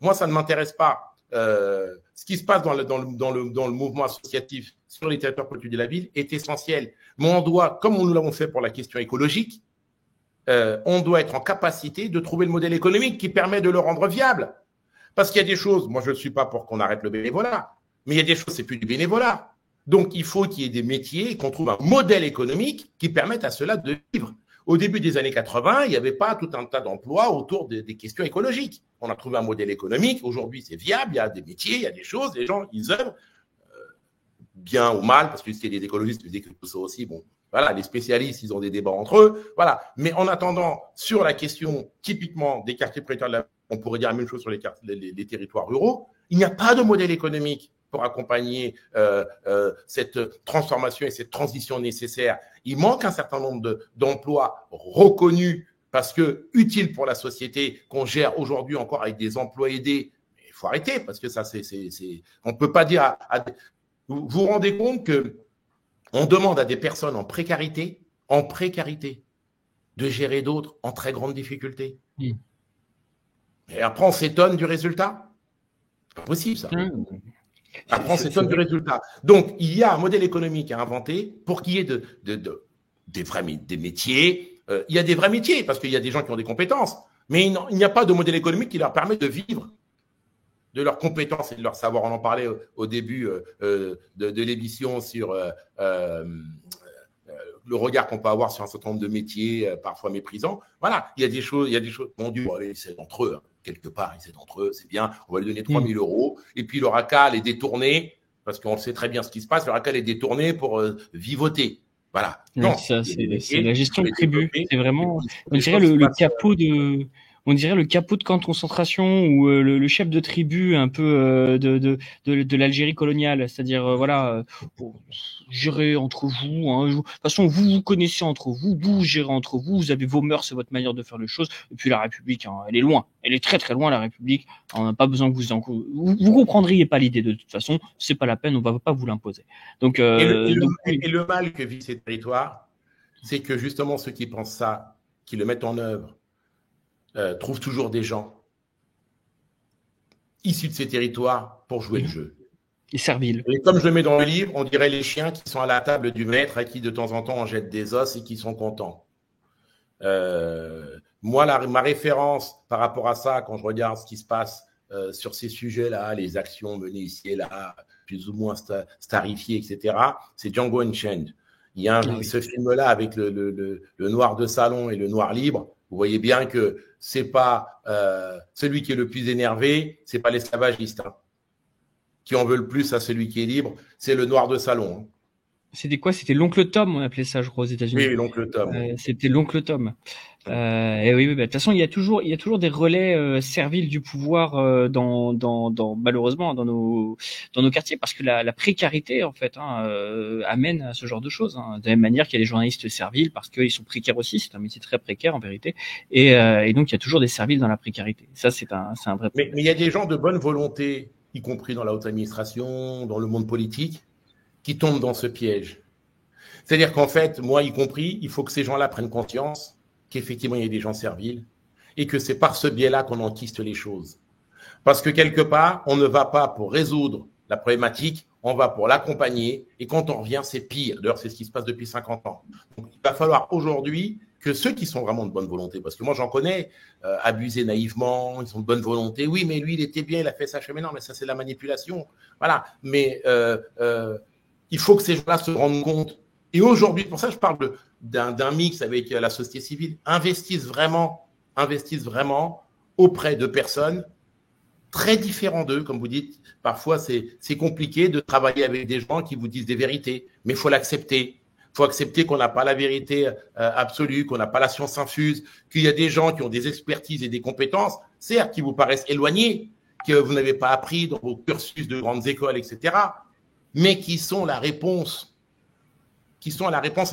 Speaker 2: moi, ça ne m'intéresse pas. Ce qui se passe dans le mouvement associatif sur les territoires politiques de la ville est essentiel. Mais on doit, comme nous l'avons fait pour la question écologique, on doit être en capacité de trouver le modèle économique qui permet de le rendre viable. Parce qu'il y a des choses, moi je ne suis pas pour qu'on arrête le bénévolat, mais il y a des choses, c'est plus du bénévolat. Donc il faut qu'il y ait des métiers, qu'on trouve un modèle économique qui permette à cela de vivre. Au début des années 80, il n'y avait pas tout un tas d'emplois autour des questions écologiques. On a trouvé un modèle économique. Aujourd'hui, c'est viable. Il y a des métiers, il y a des choses. Les gens, ils œuvrent bien ou mal, parce que c'est des écologistes qui disent que ça aussi. Bon, voilà, les spécialistes, ils ont des débats entre eux. Voilà. Mais en attendant, sur la question typiquement des quartiers prioritaires, on pourrait dire la même chose sur les territoires ruraux. Il n'y a pas de modèle économique pour accompagner cette transformation et cette transition nécessaire. Il manque un certain nombre d'emplois reconnus parce que utiles pour la société qu'on gère aujourd'hui encore avec des emplois aidés. Il faut arrêter parce que ça, on ne peut pas dire vous vous rendez compte qu'on demande à des personnes en précarité, de gérer d'autres en très grande difficulté. Oui. Et après, on s'étonne du résultat. C'est pas possible, ça. Après, on s'étonne du résultat. Donc, il y a un modèle économique à inventer pour qu'il y ait des métiers. Il y a des vrais métiers parce qu'il y a des gens qui ont des compétences. Mais il n'y a pas de modèle économique qui leur permet de vivre de leurs compétences et de leur savoir. On en parlait au début de l'émission sur le regard qu'on peut avoir sur un certain nombre de métiers parfois méprisants. Voilà, il y a des choses, mon Dieu, allez, c'est entre eux, quelque part, c'est entre eux, c'est bien, on va lui donner 3 000 €, et puis le RACA les détourner, parce qu'on sait très bien ce qui se passe, il faudra qu'elle est détournée pour vivoter. Voilà.
Speaker 1: Non, ça, c'est la gestion de tribu. C'est vraiment, on dirait on dirait le capot de camp de concentration ou le chef de tribu un peu de l'Algérie coloniale. C'est-à-dire, gérez entre vous. Hein, de toute façon, vous vous connaissez entre vous, vous gérez entre vous, vous avez vos mœurs et votre manière de faire les choses. Et puis la République, hein, elle est loin. Elle est très très loin, la République. On n'a pas besoin que vous comprendriez pas l'idée de toute façon. C'est pas la peine, on va pas vous l'imposer. Donc,
Speaker 2: et le mal que vivent ces territoires, c'est que justement ceux qui pensent ça, qui le mettent en œuvre, trouvent toujours des gens issus de ces territoires pour jouer le jeu.
Speaker 1: Et serviles.
Speaker 2: Et comme je le mets dans le livre, on dirait les chiens qui sont à la table du maître, à qui de temps en temps on jette des os et qui sont contents. Moi, ma référence par rapport à ça, quand je regarde ce qui se passe sur ces sujets-là, les actions menées ici et là, plus ou moins starifiées, etc., c'est Django Unchained. Il y a ce film-là avec le noir de salon et le noir libre. Vous voyez bien que c'est pas celui qui est le plus énervé, c'est pas l'esclavagiste qui en veut le plus à celui qui est libre, c'est le noir de salon.
Speaker 1: C'était quoi? C'était l'oncle Tom, on appelait ça, je crois, aux États-Unis.
Speaker 2: Oui, l'oncle Tom.
Speaker 1: C'était l'oncle Tom. Et oui, de toute façon, il y a toujours des relais serviles du pouvoir malheureusement dans nos quartiers, parce que la précarité en fait amène à ce genre de choses. De la même manière qu'il y a des journalistes serviles parce qu'ils sont précaires aussi, c'est un métier très précaire en vérité, et donc il y a toujours des serviles dans la précarité. Ça, c'est un vrai problème.
Speaker 2: Mais il y a des gens de bonne volonté, y compris dans la haute administration, dans le monde politique, qui tombent dans ce piège. C'est-à-dire qu'en fait, moi y compris, il faut que ces gens-là prennent conscience qu'effectivement, il y a des gens serviles et que c'est par ce biais-là qu'on enquiste les choses. Parce que quelque part, on ne va pas pour résoudre la problématique, on va pour l'accompagner et quand on revient, c'est pire. D'ailleurs, c'est ce qui se passe depuis 50 ans. Donc, il va falloir aujourd'hui que ceux qui sont vraiment de bonne volonté, parce que moi, j'en connais, abusés naïvement, ils sont de bonne volonté. Oui, mais lui, il était bien, il a fait ça. Mais non, mais ça, c'est la manipulation. Voilà. Mais il faut que ces gens-là se rendent compte. Et aujourd'hui, pour ça, je parle d'un mix avec la société civile, investissent vraiment auprès de personnes très différentes d'eux. Comme vous dites, parfois, c'est compliqué de travailler avec des gens qui vous disent des vérités, mais il faut l'accepter. Il faut accepter qu'on n'a pas la vérité absolue, qu'on n'a pas la science infuse, qu'il y a des gens qui ont des expertises et des compétences, certes, qui vous paraissent éloignées, que vous n'avez pas appris dans vos cursus de grandes écoles, etc., mais qui sont la réponse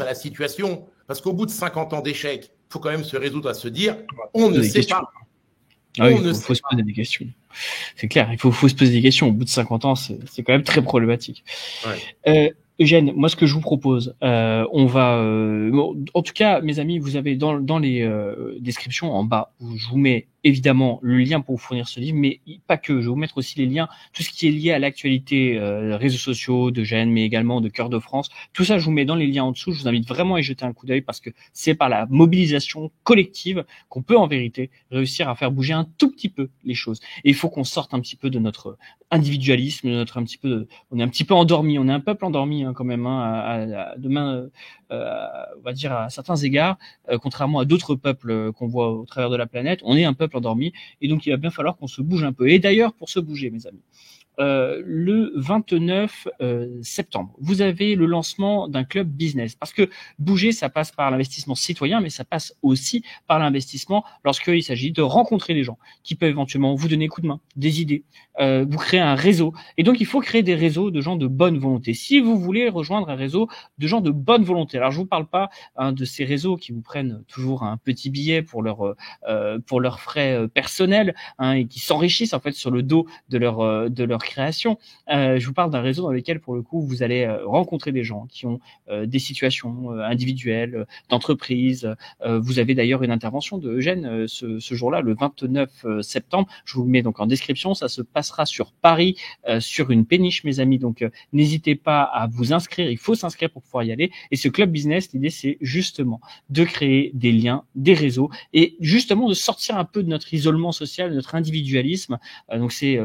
Speaker 2: à la situation. Parce qu'au bout de 50 ans d'échec, il faut quand même se résoudre à se dire, on ne sait pas.
Speaker 1: Il faut se poser des questions. C'est clair, il faut se poser des questions. Au bout de 50 ans, c'est quand même très problématique. Ouais. Eugène, moi, ce que je vous propose, on va, en tout cas, mes amis, vous avez dans les descriptions en bas, je vous mets évidemment le lien pour vous fournir ce livre, mais pas que. Je vais vous mettre aussi les liens, tout ce qui est lié à l'actualité, réseaux sociaux d'Eugène, mais également de Cœur de France. Tout ça, je vous mets dans les liens en dessous. Je vous invite vraiment à y jeter un coup d'œil parce que c'est par la mobilisation collective qu'on peut en vérité réussir à faire bouger un tout petit peu les choses. Et il faut qu'on sorte un petit peu de notre individualisme, on est un petit peu endormi, on est un peuple endormi quand même, demain, on va dire à certains égards, contrairement à d'autres peuples qu'on voit au travers de la planète, on est un peuple endormi, et donc il va bien falloir qu'on se bouge un peu. Et d'ailleurs, pour se bouger, mes amis, le 29 septembre, vous avez le lancement d'un club business. Parce que bouger, ça passe par l'investissement citoyen, mais ça passe aussi par l'investissement lorsqu'il s'agit de rencontrer des gens qui peuvent éventuellement vous donner coup de main, des idées, vous créer un réseau. Et donc, il faut créer des réseaux de gens de bonne volonté. Si vous voulez rejoindre un réseau de gens de bonne volonté, alors je vous parle pas de ces réseaux qui vous prennent toujours un petit billet pour leurs frais personnels, et qui s'enrichissent en fait sur le dos de leur création. Je vous parle d'un réseau dans lequel, pour le coup, vous allez rencontrer des gens qui ont des situations individuelles, d'entreprise. Vous avez d'ailleurs une intervention de Eugène ce jour-là, le 29 septembre. Je vous le mets donc en description. Ça se passera sur Paris, sur une péniche, mes amis. Donc, n'hésitez pas à vous inscrire. Il faut s'inscrire pour pouvoir y aller. Et ce club business, l'idée, c'est justement de créer des liens, des réseaux, et justement de sortir un peu de notre isolement social, de notre individualisme. Donc, c'est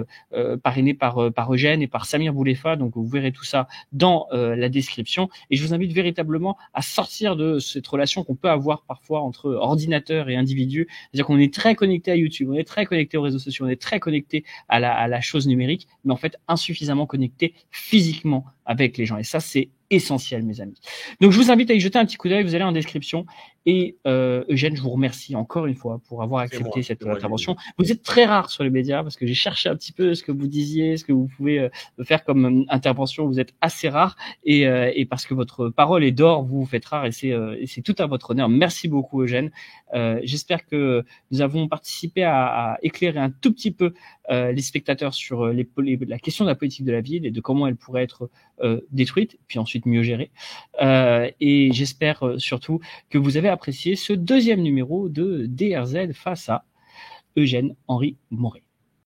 Speaker 1: parrainé par par Eugène et par Samir Boulefa. Donc vous verrez tout ça dans la description. Et je vous invite véritablement à sortir de cette relation qu'on peut avoir parfois entre ordinateur et individu. C'est-à-dire qu'on est très connecté à YouTube, on est très connecté aux réseaux sociaux, on est très connecté à la chose numérique, mais en fait insuffisamment connecté physiquement avec les gens. Et ça, c'est essentiel, mes amis. Donc, je vous invite à y jeter un petit coup d'œil. Vous allez en description. Et Eugène, je vous remercie encore une fois pour avoir accepté cette intervention. Vous êtes très rare sur les médias parce que j'ai cherché un petit peu ce que vous disiez, ce que vous pouvez faire comme intervention. Vous êtes assez rare et parce que votre parole est d'or, vous vous faites rare et c'est tout à votre honneur. Merci beaucoup, Eugène. J'espère que nous avons participé à éclairer un tout petit peu les spectateurs sur la question de la politique de la ville et de comment elle pourrait être détruite, puis ensuite mieux gérée. Et j'espère surtout que vous avez apprécié ce deuxième numéro de DRZ face à Eugène Henri Moret.